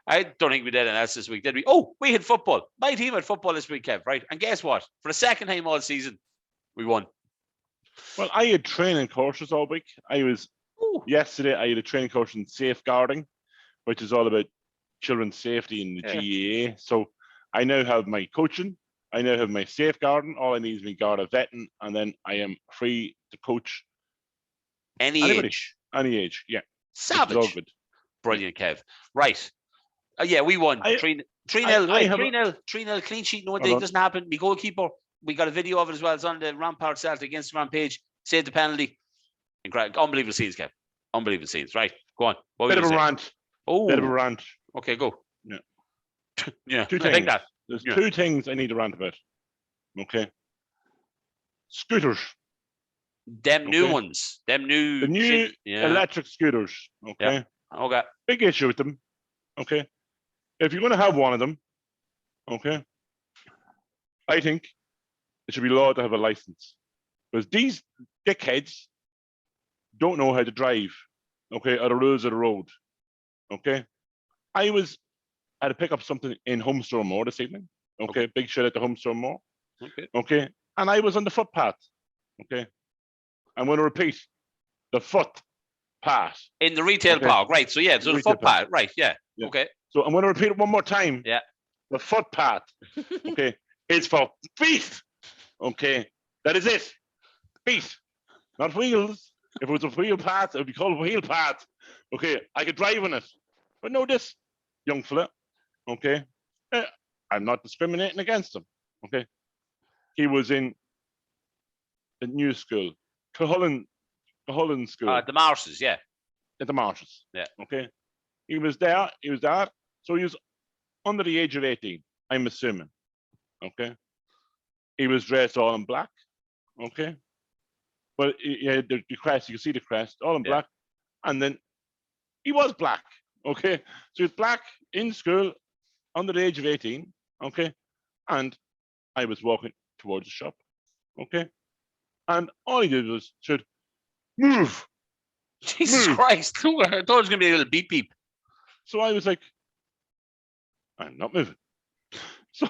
I don't think we did anything else this week, did we? Oh, we had football. My team had football this week, Kev, right? And guess what? For the second time all season, we won. Well, I had training courses all week. Yesterday, I had a training course in safeguarding, which is all about children's safety in the GAA. So I now have my coaching. I now have my safeguarding. All I need is my Garda vetting, and then I am free to coach anybody. Any age, yeah. Savage. All good. Brilliant, Kev. Right. Yeah, we won. 3-0. 3-0. Clean sheet. No, it doesn't happen. My goalkeeper, we got a video of it as well. It's on the Rampart Celtic Instagram page. Saved the penalty. Unbelievable scenes, Kev. Unbelievable scenes. Right. Go on. Bit of a rant. Bit of a rant. Okay, go. Yeah. Yeah. Two things. There's two things I need to rant about. Okay. Scooters. Them new ones. Them new. The new electric scooters. Okay. Yeah. Okay. Big issue with them. Okay. If you're going to have one of them, okay, I think it should be law to have a license. Because these dickheads don't know how to drive, okay, or the rules of the road, okay? I had to pick up something in Homestore Moor this evening, okay? Big shout out to Homestore Moor, okay? And I was on the footpath, okay? I'm going to repeat, the footpath. In the retail park, right? So yeah, so the footpath, right? Yeah. Okay. So I'm going to repeat it one more time. Yeah. The footpath, okay, is for feet, okay? That is it. Feet, not wheels. If it was a wheel path, it would be called wheel path. Okay, I could drive on it. But no, this young fella, okay, I'm not discriminating against him, okay? He was in the new school, Cuchulainn School. The Marshes, yeah. At the Marshes. Yeah. Okay. He was there, so he was under the age of 18, I'm assuming. Okay. He was dressed all in black. Okay. But he had the crest, you can see the crest, all in black. And then he was black. Okay. So he was black in school under the age of 18. Okay. And I was walking towards the shop. Okay. And all he did was said, move. Jesus Christ. I thought it was going to be a little beep beep. So I was like, I'm not moving. So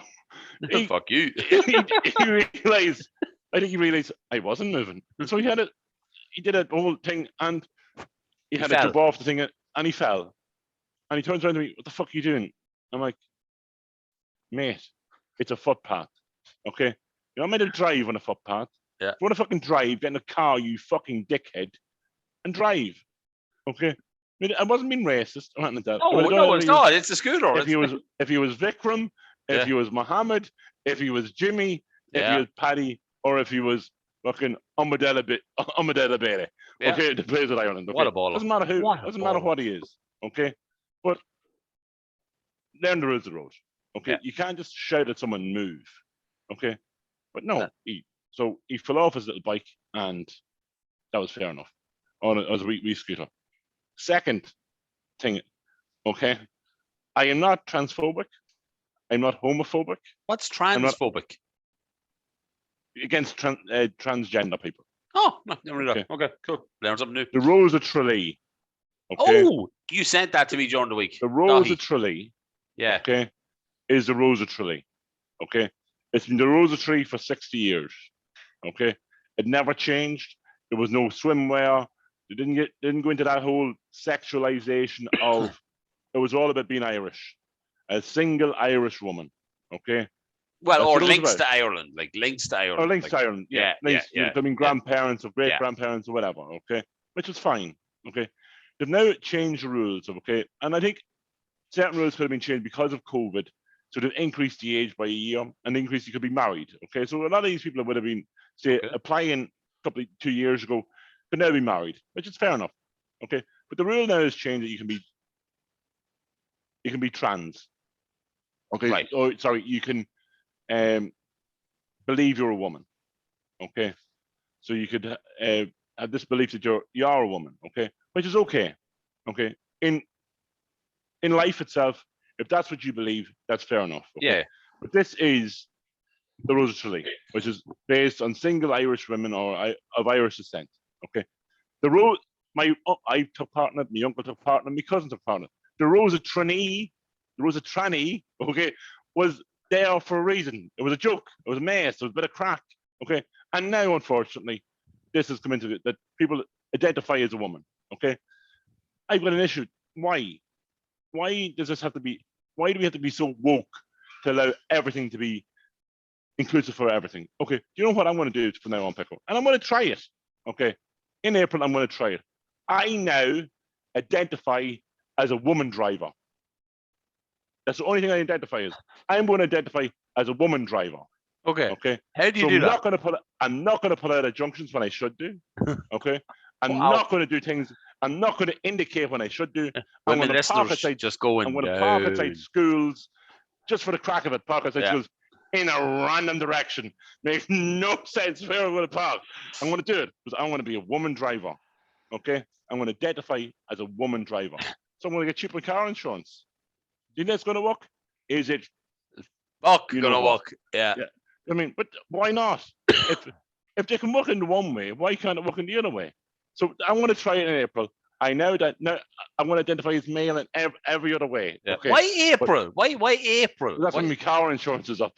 fuck you. I think he realized I wasn't moving. So he did a whole thing, and he had to jump off the thing, and he fell. And he turns around to me, what the fuck are you doing? I'm like, mate, it's a footpath. Okay? You're not meant to drive on a footpath. Yeah. If you want to fucking drive, get in a car, you fucking dickhead, and drive. Okay? I mean, I wasn't being racist or anything like that. Oh, no, it's not. It's a scooter. If he was Vikram, if he was Mohammed, if he was Jimmy, if he was Paddy, or if he was fucking Amadella Bailey. Okay, the players of Ireland. Okay? What a baller. Doesn't matter who. Doesn't matter what he is. Okay, but learn the rules of the road. Okay, you can't just shout at someone move. Okay, but no, he fell off his little bike, and that was fair enough on a wee scooter. Second thing, okay, I am not transphobic. I'm not homophobic. What's transphobic? Against transgender people. Oh, no, never knew that. Okay, cool. Learn something new. The Rose of Tralee. Okay? Oh, you sent that to me during the week. The Rose of Tralee. Yeah. Okay, is the Rose of Tralee. Okay, it's been the Rose of Tralee for 60 years. Okay, it never changed. There was no swimwear. They didn't go into that whole sexualization of. It was all about being Irish, a single Irish woman. Okay. Well, or links to Ireland, like links to Ireland. Or links to Ireland, yeah. I mean, grandparents or great-grandparents or whatever, okay? Which is fine, okay? They've now changed the rules, okay? And I think certain rules could have been changed because of COVID. So they've increased the age by a year and increased you could be married, okay? So a lot of these people that would have been, say, applying 2 years ago could now be married, which is fair enough, okay? But the rule now has changed that you can be trans, okay? Right. Or, sorry, you can believe you're a woman, okay? So you could have this belief that you are a woman, okay? Which is okay, okay? In life itself, if that's what you believe, that's fair enough. Okay? Yeah. But this is the Rose of Tralee, which is based on single Irish women or of Irish descent. Okay. I took part in it. My uncle took part in it. My cousin took part in it. The Rosa Tranny, okay, was there for a reason. It was a joke. It was a mess. It was a bit of crack. Okay, and now unfortunately, this has come into it that people identify as a woman. Okay, I've got an issue. Why? Why does this have to be? Why do we have to be so woke to allow everything to be inclusive for everything? Okay, do you know what I'm going to do from now on, Pickle? And I'm going to try it. Okay, in April, I'm going to try it. I now identify as a woman driver. That's the only thing I identify as. I'm going to identify as a woman driver. Okay. Okay. How do you do that? I'm not going to pull out at junctions when I should do. Okay. I'm Wow. not going to do things. I'm not going to indicate when I should do. I'm Women going to park listeners outside. just going. I'm going to park outside schools, just for the crack of it. Park outside schools in a random direction. Makes no sense where I'm going to park. I'm going to do it because I'm going to be a woman driver. Okay. I'm going to identify as a woman driver. So I'm going to get cheaper car insurance. Do you think that's going to work? Is it? Fuck, going to work. Yeah. I mean, but why not? if they can work in the one way, why can't it work in the other way? So I'm going to try it in April. I know that now I'm going to identify as male in every other way. Yeah. Okay. Why April? Why April? That's when my car insurance is up.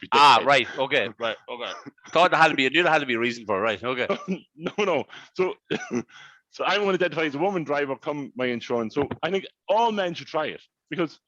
Right. Okay. Right. Okay. Thought there had to be. I knew there had to be a reason for it. Right. Okay. No. So I'm going to identify as a woman driver. Come my insurance. So I think all men should try it because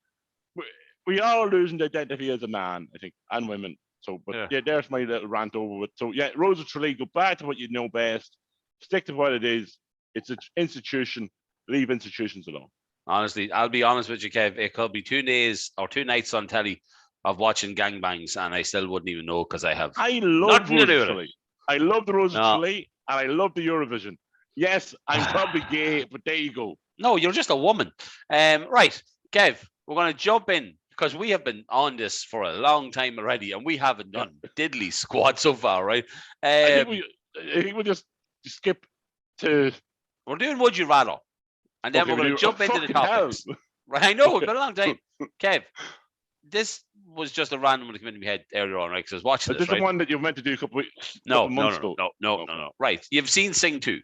we are losing the identity as a man. I think, and women. So, but there's my little rant over with. So yeah, Rosa Tralee, go back to what you know best. Stick to what it is. It's an institution. Leave institutions alone. Honestly, I'll be honest with you, Kev. It could be 2 days or 2 nights on telly of watching gangbangs, and I still wouldn't even know because I have. I love Rosa Tralee. I love the Rosa Tralee, and I love the Eurovision. Yes, I'm probably gay, but there you go. No, you're just a woman. Right, Kev. We're going to jump in because we have been on this for a long time already, and we haven't done diddly squat so far, right? I think we'll just skip to. We're doing Would You Rather, and then we're going to jump into the topics. Right, I know it's been a long time, Kev. This was just a random one that came into my head earlier on, right? Because I was watching this. This is the one that you were meant to do a couple months ago. No. Right, you've seen Sing 2.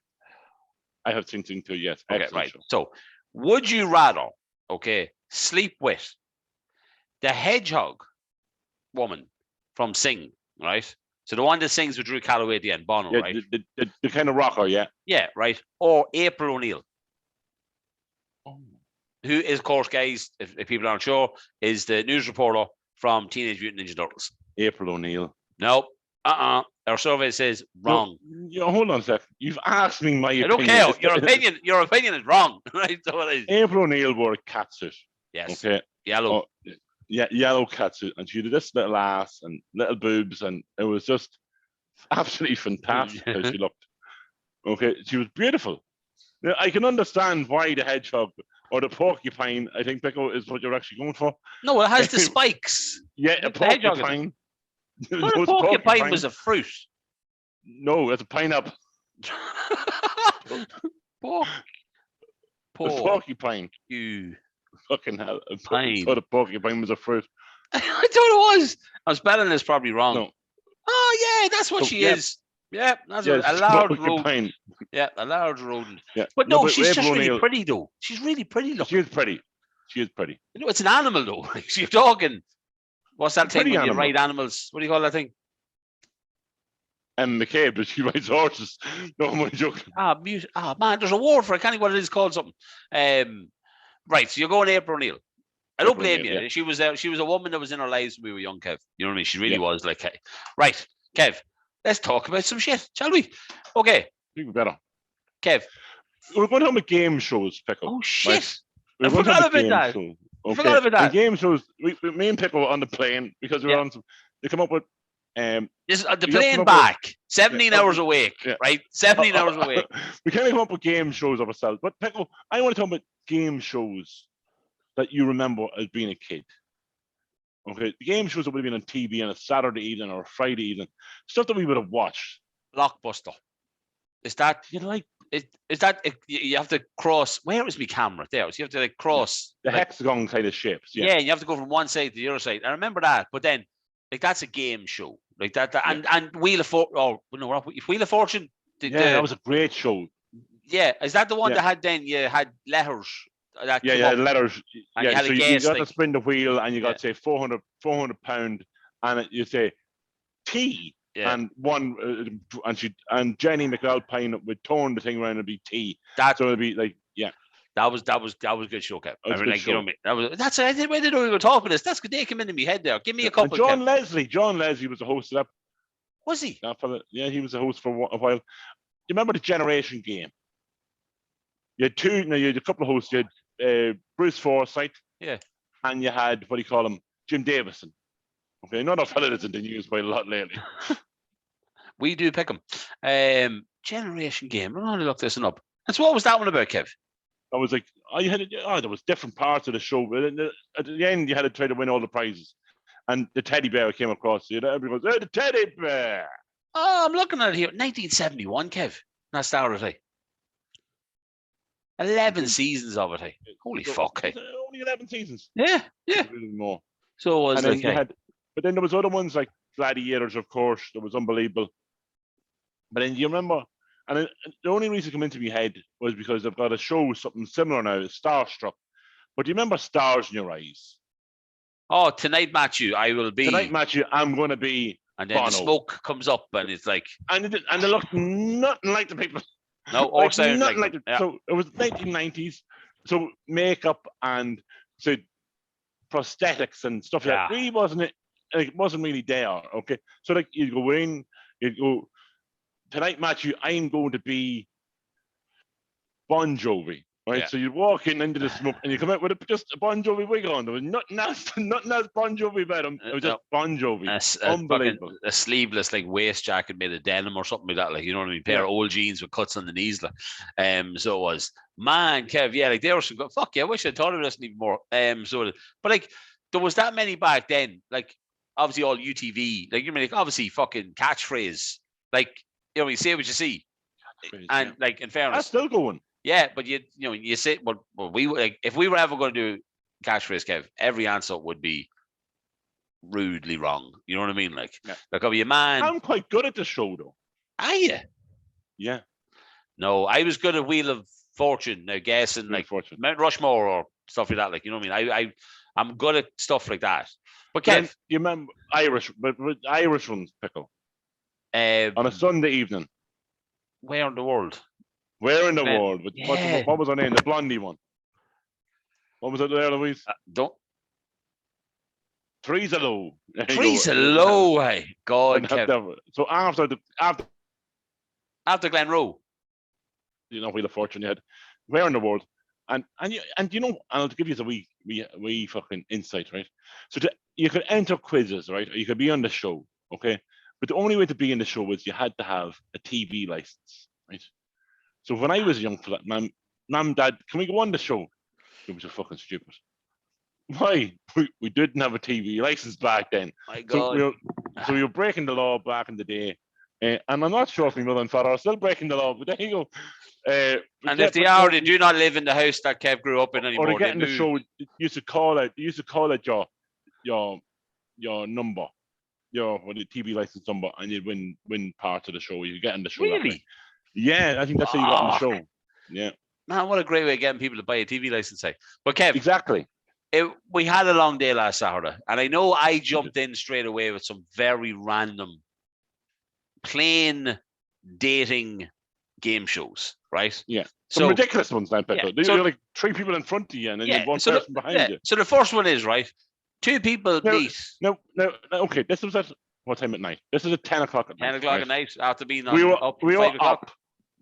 I have seen Sing 2. Yes. Okay, right. So, would you rather? Okay, sleep with the hedgehog woman from Sing, right? So the one that sings with Drew Calloway at the end, Bono, right? The kind of rocker, yeah. Yeah, right. Or April O'Neil, who is, of course, guys, if people aren't sure, is the news reporter from Teenage Mutant Ninja Turtles. April O'Neil. No. Our survey says wrong. No, hold on a sec. You've asked me my opinion. I don't care. Your opinion is wrong, right? So it is. April O'Neil wore a catsuit. Yes. Okay. Yellow. Yellow catsuit, and she did this little ass and little boobs, and it was just absolutely fantastic how she looked. Okay, she was beautiful. Now, I can understand why the hedgehog or the porcupine, I think, Pico, is what you're actually going for. No, it has the spikes. Yeah, a porcupine. The porcupine was a fruit. No, it's a pineapple. Porcupine. You fucking hell. I thought a porcupine was a fruit. I thought it was. I'm spelling this probably wrong. No. Oh yeah, that's what she is. Yeah, that's a large rodent. Yeah, a large rodent. Yeah. But no, she's just really pretty though. She's really pretty looking. She is pretty. She is pretty. You know, it's an animal though. You're talking. What's that thing when you ride animals? What do you call that thing? Emma McCabe, but she rides horses. No, I'm joking. Man, there's a word for it. I can't think what it is called something. Right, so you're going April O'Neil. I don't blame you. Yeah. She was a woman that was in our lives when we were young, Kev. You know what I mean? She really was like, right, Kev, let's talk about some shit, shall we? Okay. We better. Kev. We're going to have a game shows, Pickle. Oh, shit. Right? I forgot about that. Okay. I forgot about that. The game shows, me and Pickle were on the plane because we were on some, they come up with, this is the plane back, 17 hours awake, right? 17 hours awake. We kind of come up with game shows of ourselves. But Pickle, I want to talk about game shows that you remember as being a kid. Okay, the game shows that would have been on TV on a Saturday evening or a Friday evening, stuff that we would have watched. Blockbuster. Is that you like? Is that you have to cross? Where is my camera? There. So you have to cross the hexagon kind of shapes. Yeah, and you have to go from one side to the other side. I remember that, but then that's a game show like that. And Wheel of Fortune. Oh no, Wheel of Fortune. That was a great show. Yeah, is that the one that had then you had letters? That letters. And you had so a guess, you got to spin the wheel, and you got to say 400 £400, and you say T. Yeah. And one, and Jenny McAlpine would turn the thing around and be T. So it'd be like, That was a good show, Kev. I mean, like, show. That's I didn't know we were talking about this. That's good. They came into my head there. Give me a couple. John Leslie was the host of that. Was he? That fella, yeah, he was the host for a while. You remember the Generation Game? You had two. No, you had a couple of hosts. You had Bruce Forsyth. Yeah. And you had what do you call him? Jim Davison. Okay, another fella that's in the news quite a lot lately. We do pick him. Generation Game. I'm going to look this one up. And so what was that one about, Kev? I was like, there was different parts of the show, but at the end you had to try to win all the prizes. And the teddy bear came across. Everyone goes, "Hey, the teddy bear!" Oh, I'm looking at it here. 1971, Kev. That started it. 11 seasons of it. Holy fuck! Only 11 seasons. Yeah. More. So it was like but then there was other ones like Gladiators, of course. That was unbelievable. But then you remember, and the only reason it came into my head was because they've got a show something similar now, Starstruck. But do you remember Stars in Your Eyes? Oh, Tonight, Matthew, I will be. Tonight, Matthew, I'm going to be. And then Bono. The smoke comes up, and it's like. And they look nothing like the people. No, or sound nothing like. Yeah. So it was 1990s. So makeup and so prosthetics and stuff like that really wasn't really there. Okay, so like you go in, you go. Tonight, Matthew, I'm going to be Bon Jovi, right? Yeah. So you walk into the smoke and you come out with just a Bon Jovi wig on. There was nothing else Bon Jovi about him. It was just Bon Jovi. Unbelievable. A sleeveless like waist jacket made of denim or something like that. Like, you know what I mean? Pair of old jeans with cuts on the knees. Like. So it was. Man, Kev, yeah, like there was some good. Fuck yeah, I wish I'd thought of this even more. But like there was that many back then. Like obviously all UTV. Like you mean like obviously fucking catchphrase. Like. You know, you say what you see, and like in fairness, that's still going. Yeah, but you say, well, we like if we were ever going to do catchphrase, Kev, every answer would be rudely wrong. You know what I mean? Like, I'll be a man. I'm quite good at the show, though. Are you? Yeah. No, I was good at Wheel of Fortune, guessing like Mount Rushmore or stuff like that. Like, you know what I mean? I'm good at stuff like that. But Kev, you remember Irish, but Irish ones, Pickle. On a Sunday evening. Where in the world? Where in the world? What was her name? The blondie one. What was it there, Louise? Three's a low. Three's a low, hey. God, Kev. So after Glen Rowe. You know, Wheel of Fortune, you had Where in the World. And you know, I'll give you the wee fucking insight, right? So you could enter quizzes, right? Or you could be on the show, okay? But the only way to be in the show was you had to have a TV license, right? So when I was young, Mum, Dad, can we go on the show? It was just fucking stupid. Why? We didn't have a TV license back then. My God. So we were breaking the law back in the day. And I'm not sure if my mother and father are still breaking the law, but there you go. And if they are, they do not live in the house that Kev grew up in anymore. Or they get in the show. You used to call it your number. The TV license number, and you'd win part of the show. You get in the show. Really? Yeah, I think that's how you got in the show. Yeah. Man, what a great way of getting people to buy a TV license. But Kev, exactly. We had a long day last Saturday, and I know I jumped in straight away with some very random, plain dating game shows, right? Yeah. Some ridiculous ones, man. Yeah. You're like three people in front of you, and then you have one person behind you. So the first one is right. Two people meet. No. Okay, this was at what time at night? This is at 10 o'clock at night. 10 o'clock at night after being we were up. We were up.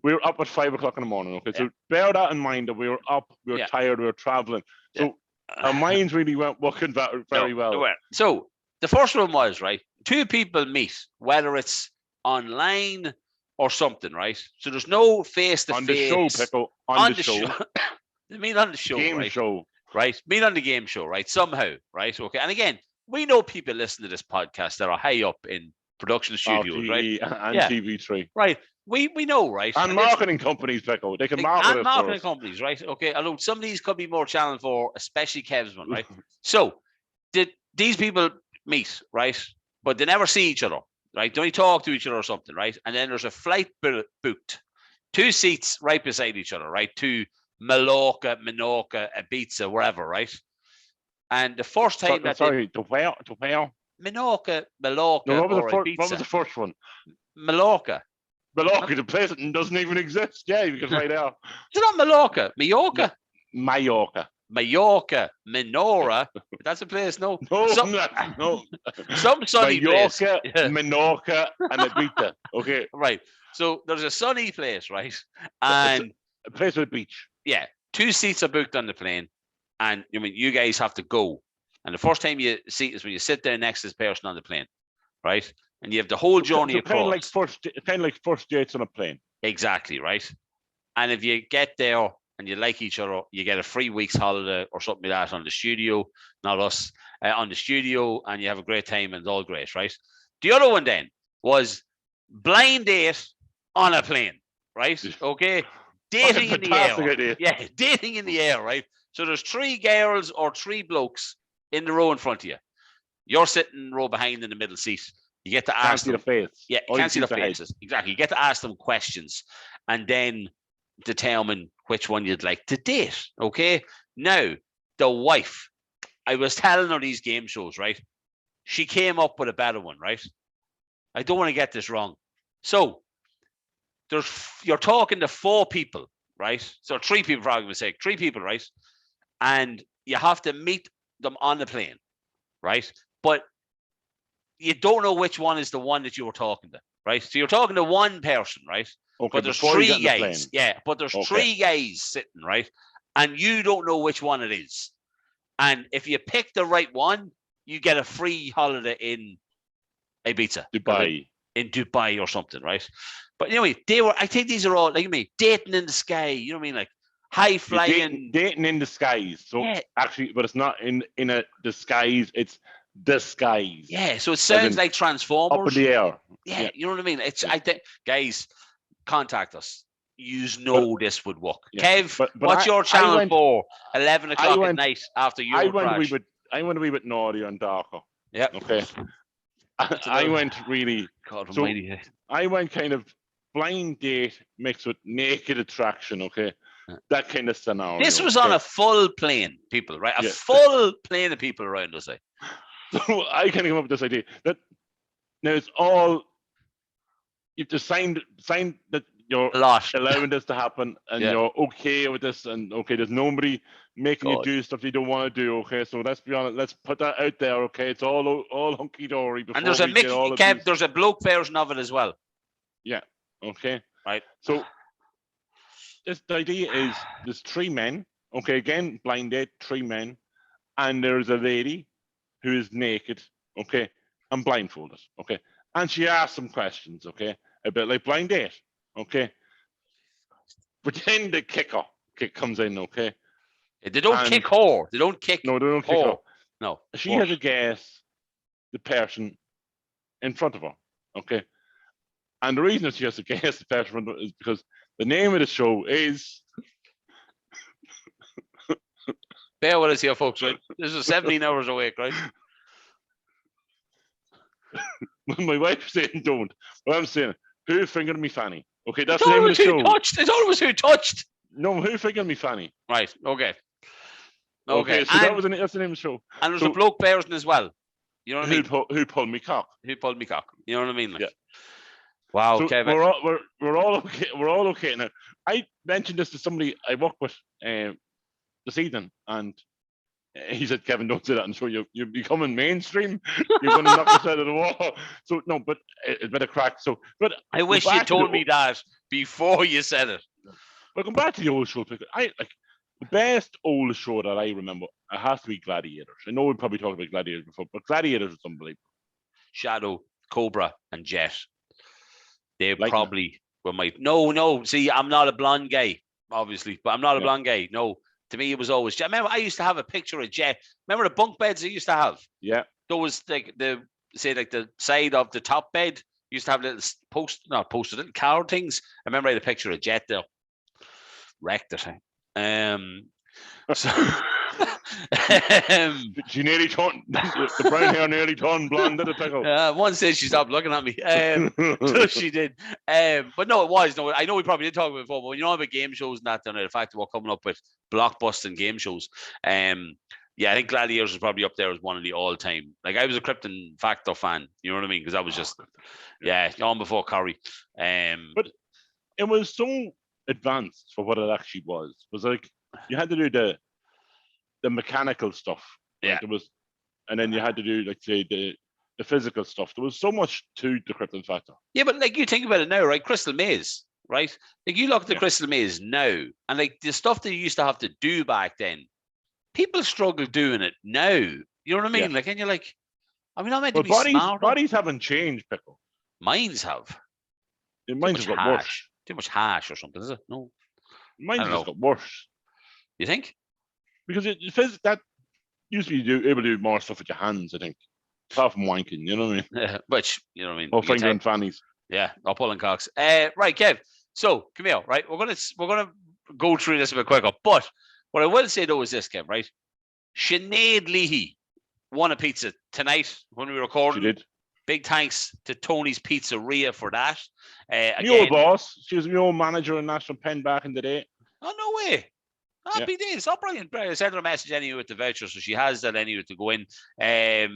We were up at 5 o'clock in the morning. Okay, so bear that in mind that we were up, we were tired, we were traveling. So our minds really weren't working very well. So the first one was right. Two people meet, whether it's online or something, right? So there's no face to face. On the show, Pickle. On the show. They meet on the show. Game right? show. Right, meet on the game show, right? Somehow, right? Okay, and again, we know people listen to this podcast that are high up in production studios, TV right? And TV3, right? We know, right? And marketing companies, Pickle. They can market. And marketing companies, right? Okay, although some of these could be more challenging for, especially Kev's one, right? So, these people meet, right? But they never see each other, right? They only talk to each other or something, right? And then there's a flight booked 2 seats right beside each other, right? 2 Mallorca, Menorca, Ibiza, wherever, right? And the first time to where? Menorca, No, Ibiza. what was the first one? Mallorca. Mallorca, the place that doesn't even exist. Yeah, you can find out. It's not Mallorca. Mallorca. Mallorca. Menorah. That's a place, no. No. Some sunny place. Mallorca, Menorca, and Ibiza. Okay. Right. So there's a sunny place, right? And a place with a beach. Yeah. 2 seats are booked on the plane. And I mean, you guys have to go. And the first time you see is when you sit there next to this person on the plane, right? And you have the whole journey across. Kind of like first dates on a plane. Exactly, right? And if you get there and you like each other, you get a 3 weeks holiday or something like that on the studio, not us, on the studio, and you have a great time and it's all great, right? The other one then was blind date on a plane, right? Okay. Dating in the air. Idea. Yeah, dating in the air, right? So there's 3 girls or 3 blokes in the row in front of you. You're sitting row behind in the middle seat. You get to ask them. Can't see the face. Yeah, you can't see the faces. Exactly. You get to ask them questions and then determine which one you'd like to date. Okay. Now, the wife, I was telling her these game shows, right? She came up with a better one, right? I don't want to get this wrong. So you're talking to 4 people, right? So 3 people, for argument's sake, 3 people, right? And you have to meet them on the plane, right? But you don't know which one is the one that you were talking to, right? So you're talking to one person, right? Okay, but there's 3 guys. Yeah, but there's 3 guys sitting, right? And you don't know which one it is. And if you pick the right one, you get a free holiday in Ibiza. In Dubai or something, right? But anyway, I think these are all, like me, dating in the sky. You know what I mean? Like high flying. Dating in the skies. So actually, but it's not in a disguise, it's disguise. Yeah, so it sounds like Transformers. Up in the air. Yeah, you know what I mean? I think, guys, contact us. You know this would work. Yeah. Kev, what's your channel for 11 o'clock at night after your crash? I went a wee bit naughty and darker. Yeah. Okay. I went really. God almighty. I went kind of blind date mixed with naked attraction. Okay. That kind of scenario. This was on a full plane, people, right? A full plane of people around us. So I kind of come up with this idea that now it's all you've just signed that you're allowing this to happen and you're okay with this and okay, there's nobody making you do stuff you don't want to do. Okay, so let's be honest, let's put that out there. Okay, it's all hunky dory. And there's a mix. Kev, there's a bloke version of it as well. Yeah. Okay. Right. So the idea is there's 3 men. Okay, again, blind date, 3 men, and there's a lady who is naked. Okay, and blindfolded. Okay, and she asks some questions. Okay, a bit like blind date. Okay, but then the kick comes in. Okay, they don't kick her. They don't kick. No, they don't kick her. No, she has to guess the person in front of her. Okay, and the reason that she has to guess the person in front of her is because the name of the show is. Bear with us here, folks. Right, this is 17 hours awake, right? My wife's saying don't. But I'm saying, who fingered me fanny? Okay, that's the name of the show. I thought it was Who Touched. No, who fingered me fanny? Right, okay. Okay, so that's the name of the show. And there's a bloke version as well. You know what I mean? Who pulled me cock? Who pulled me cock? You know what I mean? Like, yeah. Wow, so Kevin. We're all okay. We're all okay now. I mentioned this to somebody I work with this evening, and he said, "Kevin, don't say that." And so you're becoming mainstream. You're going to knock us out of the wall. So no, but it's been a crack. So, but I wish you told me that before you said it. Welcome back to the old show. I like the best old show that I remember. It has to be Gladiators. I know we probably talked about Gladiators before, but Gladiators is unbelievable. Shadow, Cobra, and Jet. They like probably were my no. See, I'm not a blonde guy, obviously, but I'm not a blonde guy. No. To me, it was always Jet. Remember, I used to have a picture of Jet. Remember the bunk beds I used to have? Yeah. Those like the side of the top bed used to have little little card things. I remember I had a picture of Jet there. Wrecked it. So She nearly turned, the brown hair nearly turned blonde, did it, Pickle? One said she stopped looking at me. So she did. But no, it was. No, I know we probably did talk about it before, but when you know about game shows and that, the fact that we're coming up with blockbusting game shows, yeah, I think Gladiators was probably up there as one of the all-time. Like, I was a Krypton Factor fan, you know what I mean? Because that was just, on before Corrie. But it was so advanced for what it actually was. It was like, you had to do the mechanical stuff. Like it was, and then you had to do, like, say, the physical stuff. There was so much to the Krypton Factor. Yeah, but like, you think about it now, right? Crystal Maze, right? Like, you look at the Crystal Maze now, and like the stuff that you used to have to do back then, people struggle doing it now. You know what I mean? Yeah. Like, and you're like, I mean, I'm meant to be smart. Bodies haven't changed, Pickle. Minds have. Minds have got worse. Too much hash or something, is it? No. Minds has got worse. You think? Because that used to be able to do more stuff with your hands, I think. Apart from wanking, you know what I mean? Yeah, but you know what I mean. Or fingering fannies. Yeah, or pulling cocks. Right, Kev. So come here, right? We're gonna go through this a bit quicker. But what I will say though is this, Kev, right? Sinead Leahy won a pizza tonight when we were recording. She did. Big thanks to Tony's Pizzeria for that. My old boss. She was my old manager in National Pen back in the day. Oh, no way. Happy days. Oh, brilliant. I sent her a message anyway with the voucher, so she has that anyway to go in. I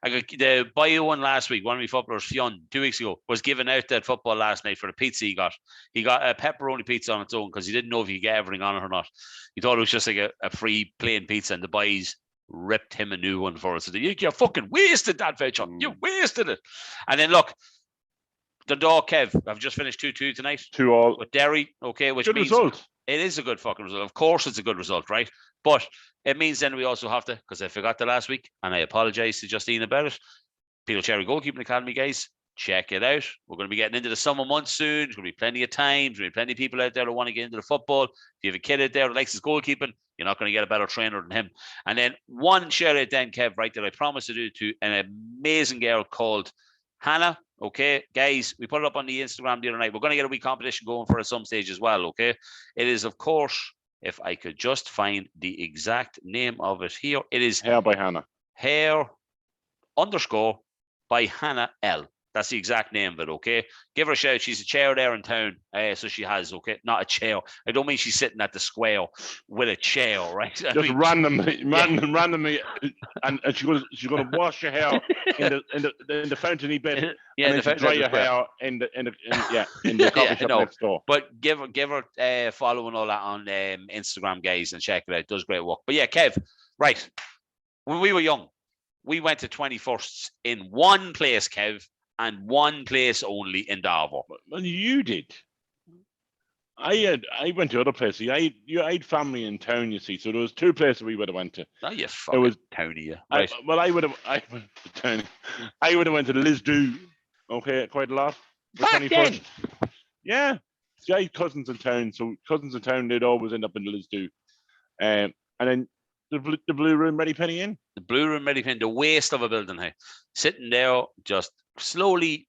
got the bio one last week. One of my footballers, Fionn, 2 weeks ago, was giving out that football last night for the pizza he got. He got a pepperoni pizza on its own because he didn't know if he could get everything on it or not. He thought it was just like a free plain pizza, and the boys ripped him a new one for us. So you fucking wasted that voucher. You wasted it. And then look, the dog Kev, I've just finished 2-2 tonight. 2-2 with Derry, okay, which good means result. It is a good fucking result. Of course it's a good result, right? But it means then we also have to, because I forgot the last week, and I apologize to Justine about it. Peter Cherry Goalkeeping Academy, guys, check it out. We're going to be getting into the summer months soon. There's going to be plenty of time. There's going to be plenty of people out there that want to get into the football. If you have a kid out there that likes his goalkeeping, you're not going to get a better trainer than him. And then one shout out then, Kev, right, that I promised to do to an amazing girl called Hannah. Okay, guys, we put it up on the Instagram the other night. We're going to get a wee competition going for it at some stage as well, okay? It is, of course, if I could just find the exact name of it here. It is Hair by Hannah. Hair _ by Hannah L. That's the exact name of it, okay? Give her a shout. She's a chair there in town. So she has, okay? Not a chair. I don't mean she's sitting at the square with a chair, right? Just randomly, and she's going to wash your hair in the fountainy bit. Yeah, and then dry your hair in the coffee shop next door. But give her follow and all that on Instagram, guys, and check it out. It does great work. But yeah, Kev, right. When we were young, we went to 21sts in one place, Kev, and one place only in Darver. Well, you did. I went to other places. I had family in town, you see. So there was 2 places we would have went to. Oh, you fucking townie, you. Right. I would have went to Lisdoo, okay, quite a lot. Back then? Yeah. See, I had cousins in town. So cousins in town, they'd always end up in Lisdoo. And then the Blue Room Ready Penny Inn. The Blue Room Ready Penny, the waste of a building, hey. Sitting there, just slowly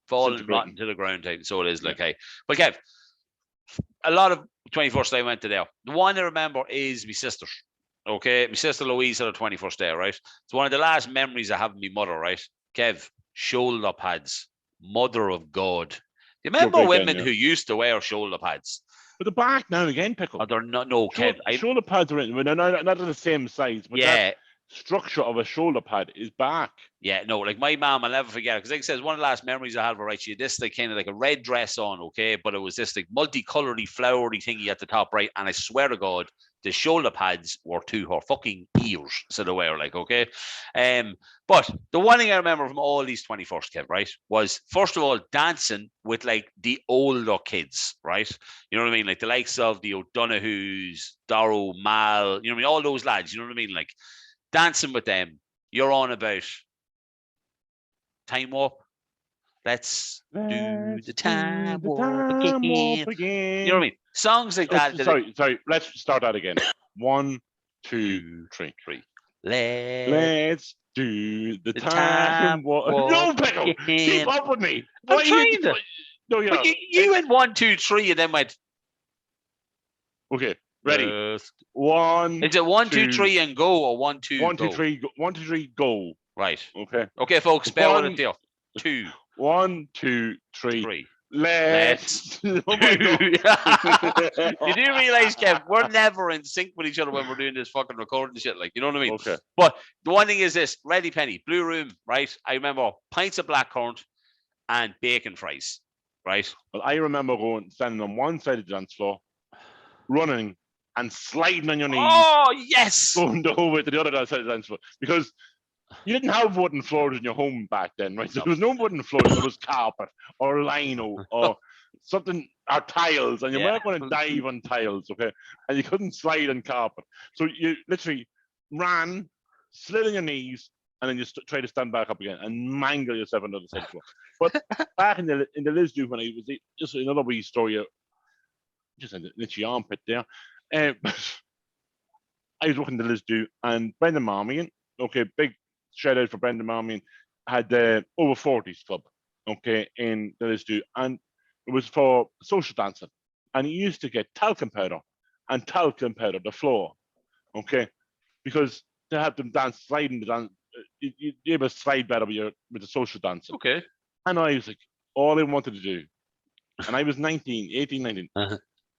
falling rotten to the ground, hey. So it is, like, hey. But Kev, a lot of 21st I went to there. The one I remember is my sister's. Okay, my sister Louise had her 21st day, right? It's one of the last memories I have of my mother, right? Kev, shoulder pads, mother of God. Do you remember women who used to wear shoulder pads? But they're back now again, Pickle. Oh, they're not, no, Kev. Shoulder pads are in, not the same size, but that structure of a shoulder pad is back. Yeah, no, like my mom, I'll never forget it, because like I said, one of the last memories I had of her, right? She had this like kind of like a red dress on, okay, but it was this like multicolored flowery thingy at the top, right? And I swear to God, the shoulder pads were to her fucking ears, so they were like, okay. But the one thing I remember from all these 21st, Kev, right, was first of all dancing with like the older kids, right? You know what I mean? Like the likes of the O'Donoghues, Darrow, Mal, you know what I mean? All those lads, you know what I mean? Like dancing with them. You're on about time warp. Let's do the time warp again. You know what I mean? Songs like that. Sorry. Let's start that again. 1, 2, 3. Let's do the time warp. No, Pickle, keep up with me. I'm trying to. No, you're not. You went 1, 2, 3, and then went. Okay. Ready? One. Is it 1, 2, 3 and go, or 1, 2, 1, go? 2, 3, 1, 2, 3, go. Right. Okay. Okay, folks. Spell what it deal. 2. 1, 2, 3. 3. Let's. Oh my God. You do realize, Kev, we're never in sync with each other when we're doing this fucking recording shit. Like, you know what I mean? Okay. But the one thing is this: Ready Penny, Blue Room, right? I remember pints of blackcurrant and bacon fries, right? Well, I remember standing on one side of the dance floor, running and sliding on your knees. Oh yes. Going over to the other side of the dance floor because you didn't have wooden floors in your home back then, right? So there was no wooden floors. There was carpet or lino or something, or tiles, and you weren't going to dive on tiles, okay? And you couldn't slide on carpet. So you literally ran, slid on your knees, and then you try to stand back up again and mangle yourself on the other side of the floor. But back in the Lisdoo, when I was just another wee story, just in the itchy armpit there. I was working the Lisdoo, and Brendan Marmion, okay, big shout out for Brendan Marmion, had the over 40s club, okay, in the Lisdoo, and it was for social dancing, and he used to get talcum powder and talcum powder the floor, okay, because to have them dance, sliding the dance, you able to slide better with the social dancing. Okay. And I was like, all I wanted to do, and I was 18, 19,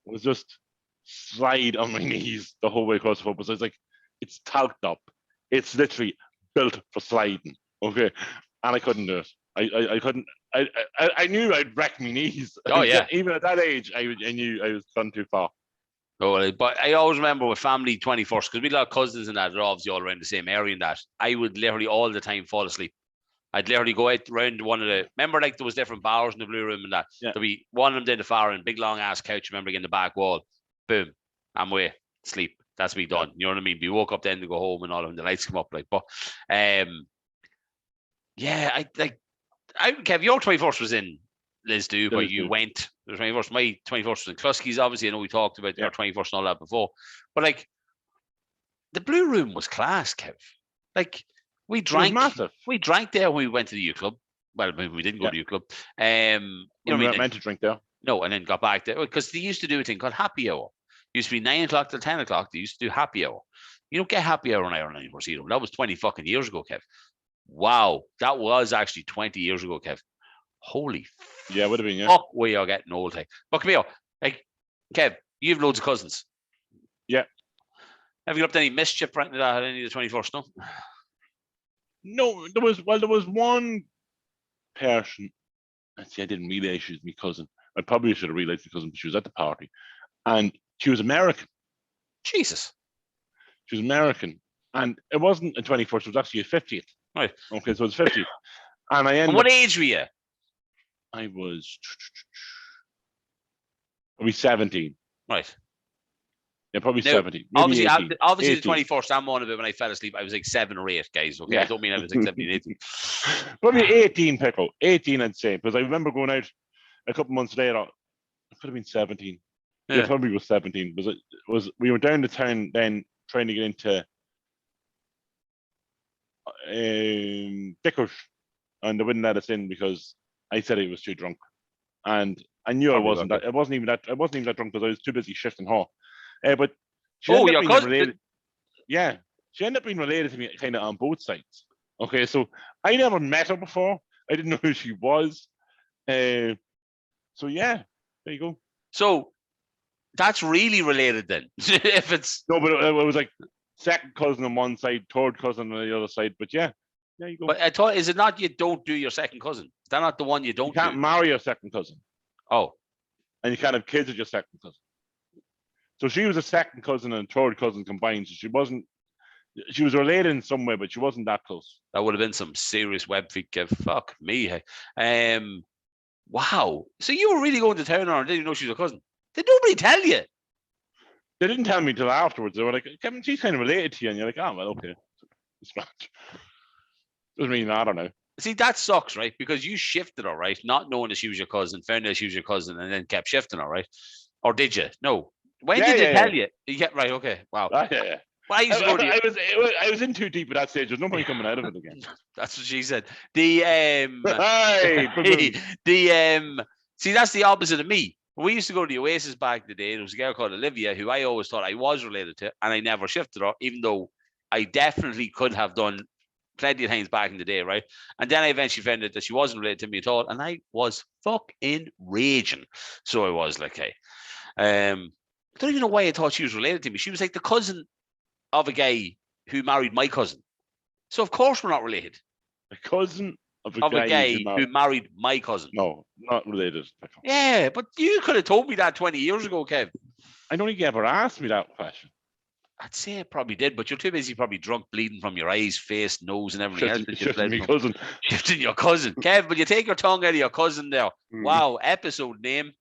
was just slide on my knees the whole way across the floor. So it's like, it's talked up. It's literally built for sliding. Okay. And I couldn't do it. I couldn't. I knew I'd wreck my knees. Oh yeah. Even at that age, I knew I was gone too far. Oh, but I always remember with family 21st, because we had a lot of cousins and that are obviously all around the same area and that. I would literally all the time fall asleep. I'd literally go out around one of the, remember like there was different bars in the Blue Room and that. Yeah. There'd be one of them down the far end, big long ass couch, remember, in the back wall. Boom. I'm away. Sleep. That's me done. You know what I mean? We woke up then to go home and all of them, the lights come up like, but yeah, Kev, your 21st was in Lisdoo, but you went. The 21st, my 21st was in Kluskey's, obviously. I know we talked about our 21st and all that before, but like the Blue Room was class, Kev. Like we drank there when we went to the U Club. Well, we didn't go to the U Club. We weren't meant to drink there. No, and then got back there because they used to do a thing called happy hour. It used to be 9 o'clock till 10 o'clock. They used to do happy hour. You don't get happy hour in Ireland anymore, see them. That was 20 fucking years ago, Kev. Wow, that was actually 20 years ago, Kev. Holy yeah, would have been, yeah. Fuck, we are getting old, hey. But come here, like, Kev, you have loads of cousins. Yeah. Have you got up to any mischief right at any of the 21st, no? No, there was one person. See, I didn't realize she was my cousin. I probably should have realized the cousin, but she was at the party. And she was American. Jesus. She was American. And it wasn't a 21st, it was actually a 50th. Right. Okay, so it's 50th. And what age were you? I was probably 17. Right. Yeah, probably 17. Obviously, the 21st, I'm on about when I fell asleep. I was like 7 or 8, guys. Okay, yeah. I don't mean I was like 17, 18. Probably 18, Pickle. 18, I'd say. Because I remember going out a couple months later. It could have been 17. Yeah, it probably was 17. Because we were down to town then trying to get into Vickers, and they wouldn't let us in because I said I was too drunk, and I knew I wasn't. I wasn't even that drunk because I was too busy shifting her. But she ended up being related. Yeah, she ended up being related to me kind of on both sides. Okay, so I never met her before. I didn't know who she was. So yeah, there you go. So that's really related then. If it's no, but it was like second cousin on one side, third cousin on the other side. But yeah, there you go. But I thought, is it not you don't do your second cousin? Is that not the one you don't do? You can't marry your second cousin. Oh. And you can't have kids with your second cousin. So she was a second cousin and a third cousin combined. So she was related in some way, but she wasn't that close. That would have been some serious web feet, Kev. Fuck me. Wow. So you were really going to town on her, didn't you know she was a cousin? Did nobody tell you? They didn't tell me till afterwards. They were like, Kevin, she's kind of related to you. And you're like, oh, well, okay. It's not. Doesn't mean, I don't know. See, that sucks, right? Because you shifted her, right? Not knowing that she was your cousin, found out she was your cousin, and then kept shifting her, right? Or did you? No. When did they tell you? Yeah, right, okay. Wow. Yeah. Well, I was in too deep at that stage. There's nobody coming out of it again. That's what she said. See, that's the opposite of me. We used to go to the Oasis back in the day. There was a girl called Olivia who I always thought I was related to, and I never shifted her, even though I definitely could have done plenty of times back in the day, right? And then I eventually found out that she wasn't related to me at all, and I was fucking raging. So I was like, hey, I don't even know why I thought she was related to me. She was like the cousin of a guy who married my cousin. So of course we're not related. A cousin of a guy who married my cousin. No, not related. Yeah, but you could have told me that 20 years ago, Kev. I don't think you ever asked me that question. I'd say I probably did, but you're too busy probably drunk, bleeding from your eyes, face, nose, and everything else. Shifting your cousin. Shifting your cousin. Kev, will you take your tongue out of your cousin there? Wow, episode name.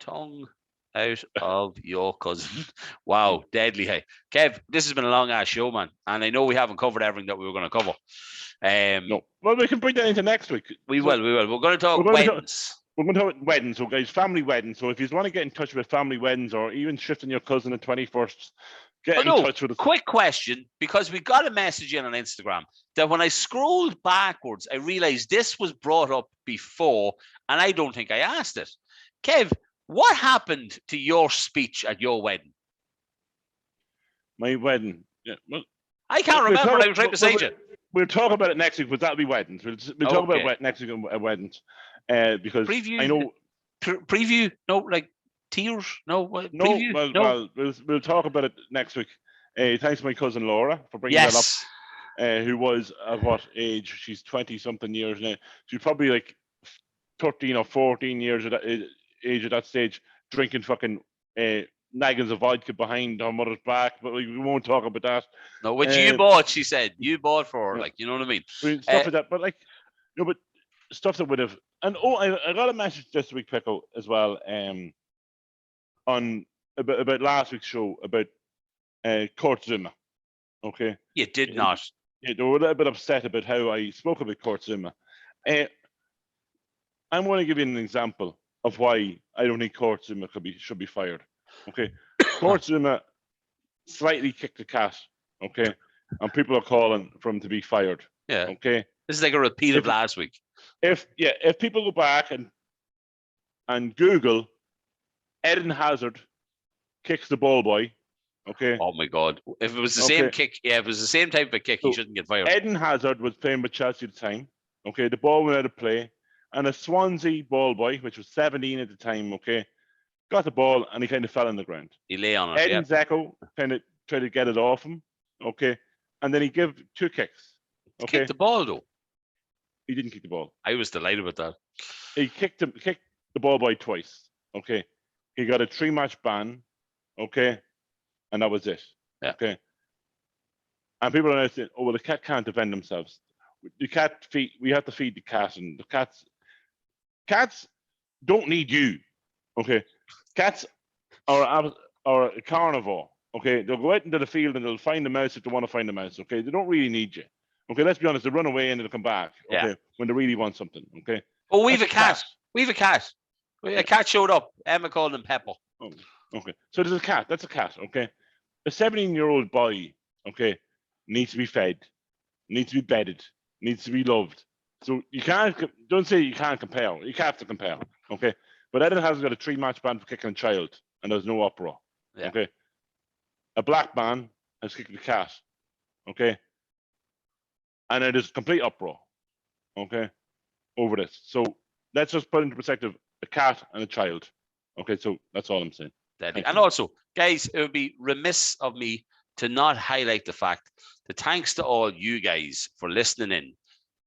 Tongue out of your cousin. Wow, deadly. Hey, Kev, this has been a long ass show, man, and I know we haven't covered everything that we were going to cover. No, well, we can bring that into next week. We will. We're going to talk weddings. We're going to talk weddings, so guys, family weddings. So if you want to get in touch with family weddings or even shifting your cousin at 21st, get in touch with us. Quick question, because we got a message in on Instagram that when I scrolled backwards, I realized this was brought up before, and I don't think I asked it. Kev, what happened to your speech at your wedding? My wedding? Yeah, well, I can't remember what I was trying to say to you. We'll talk about it next week, but that'll be weddings. We'll talk about next week at weddings. Because preview, I know preview, no, like tears, no, preview, well, we'll talk about it next week. Thanks to my cousin Laura for bringing that up. Who was at what age? She's 20-something years now. She's probably like 13 or 14 years at that age at that stage, drinking fucking naggins of vodka behind her mother's back. But we won't talk about that. No, which you bought, she said. You bought for her, like, you know what I mean? Stuff like that, but like, no, but stuff that would have. And I got a message this week, Pickle, as well, on about last week's show about Kurt Zuma. Okay, you did not. Yeah, they were a little bit upset about how I spoke about Kurt Zuma. I'm going to give you an example of why I don't think Kurt Zuma should be fired. Okay, Kurt Zuma slightly kicked the cat. Okay, and people are calling for him to be fired. Yeah. Okay, this is like a repeat of last week. If people go back and Google Eden Hazard kicks the ball boy, okay. Oh my God! If it was the same kick, if it was the same type of kick, he shouldn't get fired. Eden Hazard was playing with Chelsea at the time. Okay, the ball went out of play, and a Swansea ball boy, which was 17 at the time, okay, got the ball and he kind of fell on the ground. He lay on it. Eden Zeko kind of tried to get it off him, okay, and then he gave 2 kicks. Okay, kicked the ball though. He didn't kick the ball. I was delighted with that. He kicked the ball boy twice. Okay. He got a 3-match ban. Okay. And that was it. Yeah. Okay. And people are now saying, oh, well, the cat can't defend themselves. We have to feed the cat, and the cats don't need you. Okay. Cats are a carnivore. Okay. They'll go out into the field and they'll find the mouse if they want to find the mouse. Okay. They don't really need you. Okay, let's be honest. They run away and they'll come back. Okay, when they really want something. Okay. Oh, we've a cat. We've a cat. A cat showed up. Emma called him Pepper. Oh, okay. So there's a cat. That's a cat. Okay. A 17-year-old boy. Okay, needs to be fed, needs to be bedded, needs to be loved. So you don't say you can't compel. You have to compel. Okay. But Eden hasn't got a 3-match ban for kicking a child, and there's no uproar. Yeah. Okay. A black man has kicked the cat. Okay. And it is complete uproar, okay, over this. So let's just put into perspective a cat and a child. Okay, so that's all I'm saying. And also, guys, it would be remiss of me to not highlight the fact that thanks to all you guys for listening in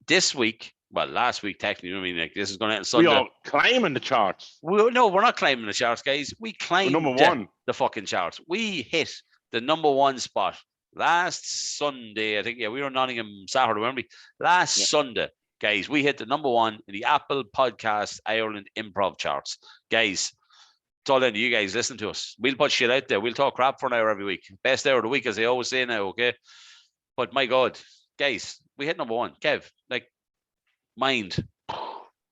this week. Well, last week, technically, I mean, like, this is going to end Sunday. We are climbing the charts. No, we're not climbing the charts, guys. We climbed the fucking charts. We hit the #1 spot. Last Sunday, I think, we were in Nottingham Saturday, remember? Last Sunday, guys, we hit the #1 in the Apple Podcast Ireland Improv charts. Guys, it's all down to you guys. Listen to us. We'll put shit out there. We'll talk crap for an hour every week. Best hour of the week, as I always say now, okay? But my God, guys, we hit #1. Kev, like, mind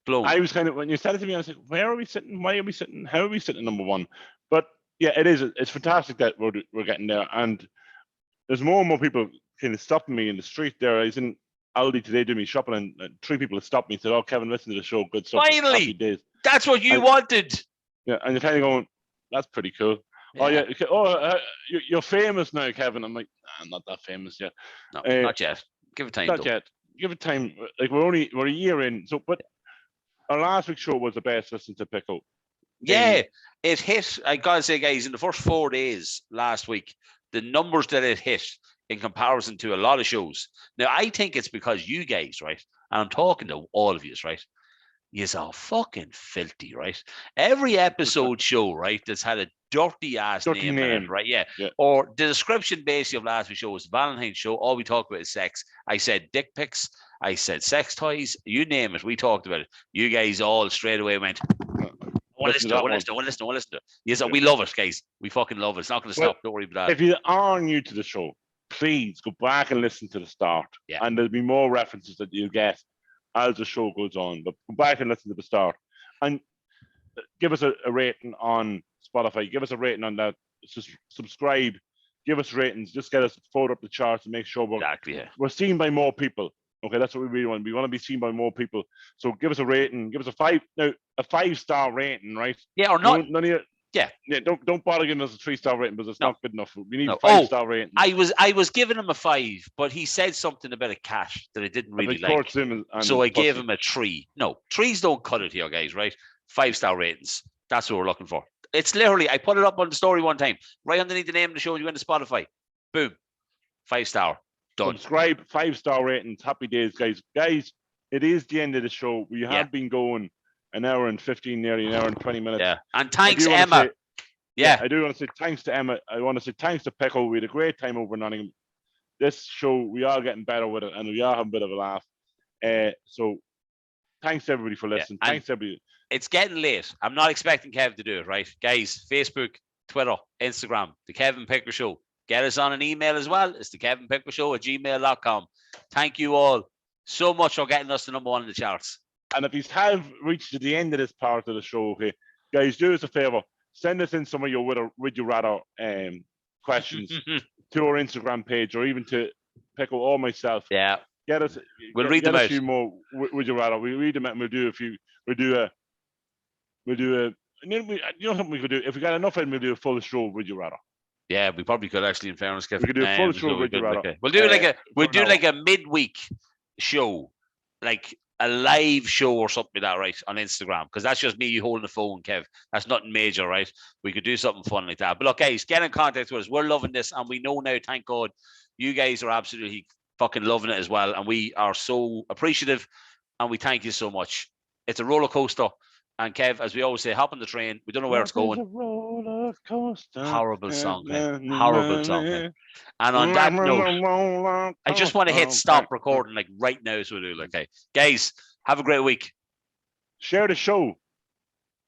blown. I was kind of, when you said it to me, I was like, where are we sitting? Why are we sitting? How are we sitting #1? But yeah, it is. It's fantastic that we're getting there. And there's more and more people kind of stopping me in the street there. I was in Aldi today doing me shopping, and 3 people have stopped me and said, oh, Kevin, listen to the show. Good stuff. Finally! That's what you wanted. Yeah, and you're kind of going, that's pretty cool. Yeah. Oh yeah. Okay. Oh, you're famous now, Kevin. I'm like, I'm not that famous yet. No, not yet. Give it time. Not yet. Give it time. Like we're a year in. So, but our last week's show was the best listen to Pickle. Yeah, it hit. I gotta say, guys, in the first 4 days last week, the numbers that it hit in comparison to a lot of shows. Now, I think it's because you guys, right? And I'm talking to all of you, right? You're all fucking filthy, right? Every episode show, right, that's had a dirty name in it, right? Yeah. Or the description basically of last week's show was Valentine's show. All we talk about is sex. I said dick pics. I said sex toys. You name it. We talked about it. You guys all straight away went, listen to it. Yes, we love it, guys. We fucking love it. It's not going to stop. Don't worry about that. If you are new to the show, please go back and listen to the start. Yeah. And there'll be more references that you'll get as the show goes on. But go back and listen to the start. And give us a rating on Spotify. Give us a rating on that. Just subscribe. Give us ratings. Just get us forward up the charts and make sure we're seen by more people. Okay, that's what we really want. We want to be seen by more people. So give us a rating. Give us a 5-star rating, right? Yeah, or not. None of you. Yeah. Don't bother giving us a 3-star rating because it's not good enough. We need 5-star rating. I was giving him a 5, but he said something about a cat that I didn't really like. So I gave him a 3. No, 3s don't cut it here, guys. Right? 5-star ratings. That's what we're looking for. It's literally. I put it up on the story one time, right underneath the name of the show. You go into Spotify. Boom, 5-star. Done. Subscribe, 5-star ratings. Happy days, guys. Guys, it is the end of the show. We have been going an hour and 15, nearly an hour and 20 minutes. Yeah. And thanks, Emma. I do want to say thanks to Emma. I want to say thanks to Pickle. We had a great time over Nottingham. This show, we are getting better with it, and we are having a bit of a laugh. So thanks everybody for listening. Thanks everybody. It's getting late. I'm not expecting Kev to do it, right? Guys, Facebook, Twitter, Instagram, The Kevin Pickle Show. Get us on an email as well. It's thekevinpicklershow@gmail.com. Thank you all so much for getting us to number 1 in the charts. And if you have reached to the end of this part of the show, okay, guys, do us a favor. Send us in some of your would you rather questions to our Instagram page or even to Pickle or myself. Yeah. We'll read them out. A few more would you rather. We read them out and we'll do a few. You know something we could do? If we got enough in, we'll do a full show would you rather. Yeah, we probably could actually. In fairness, Kevin, we could do a full show. We'll do like a midweek show, like a live show or something like that, right, on Instagram, because that's just me holding the phone, Kev. That's nothing major, right? We could do something fun like that. But look, guys, get in contact with us. We're loving this, and we know now, thank God, you guys are absolutely fucking loving it as well, and we are so appreciative, and we thank you so much. It's a roller coaster. And Kev, as we always say, hop on the train. We don't know where it's going. A roller coaster. Horrible song, Kev. Horrible song, Kev. And on that note, I just want to hit stop recording like right now. So we do. Okay, guys, have a great week. Share the show.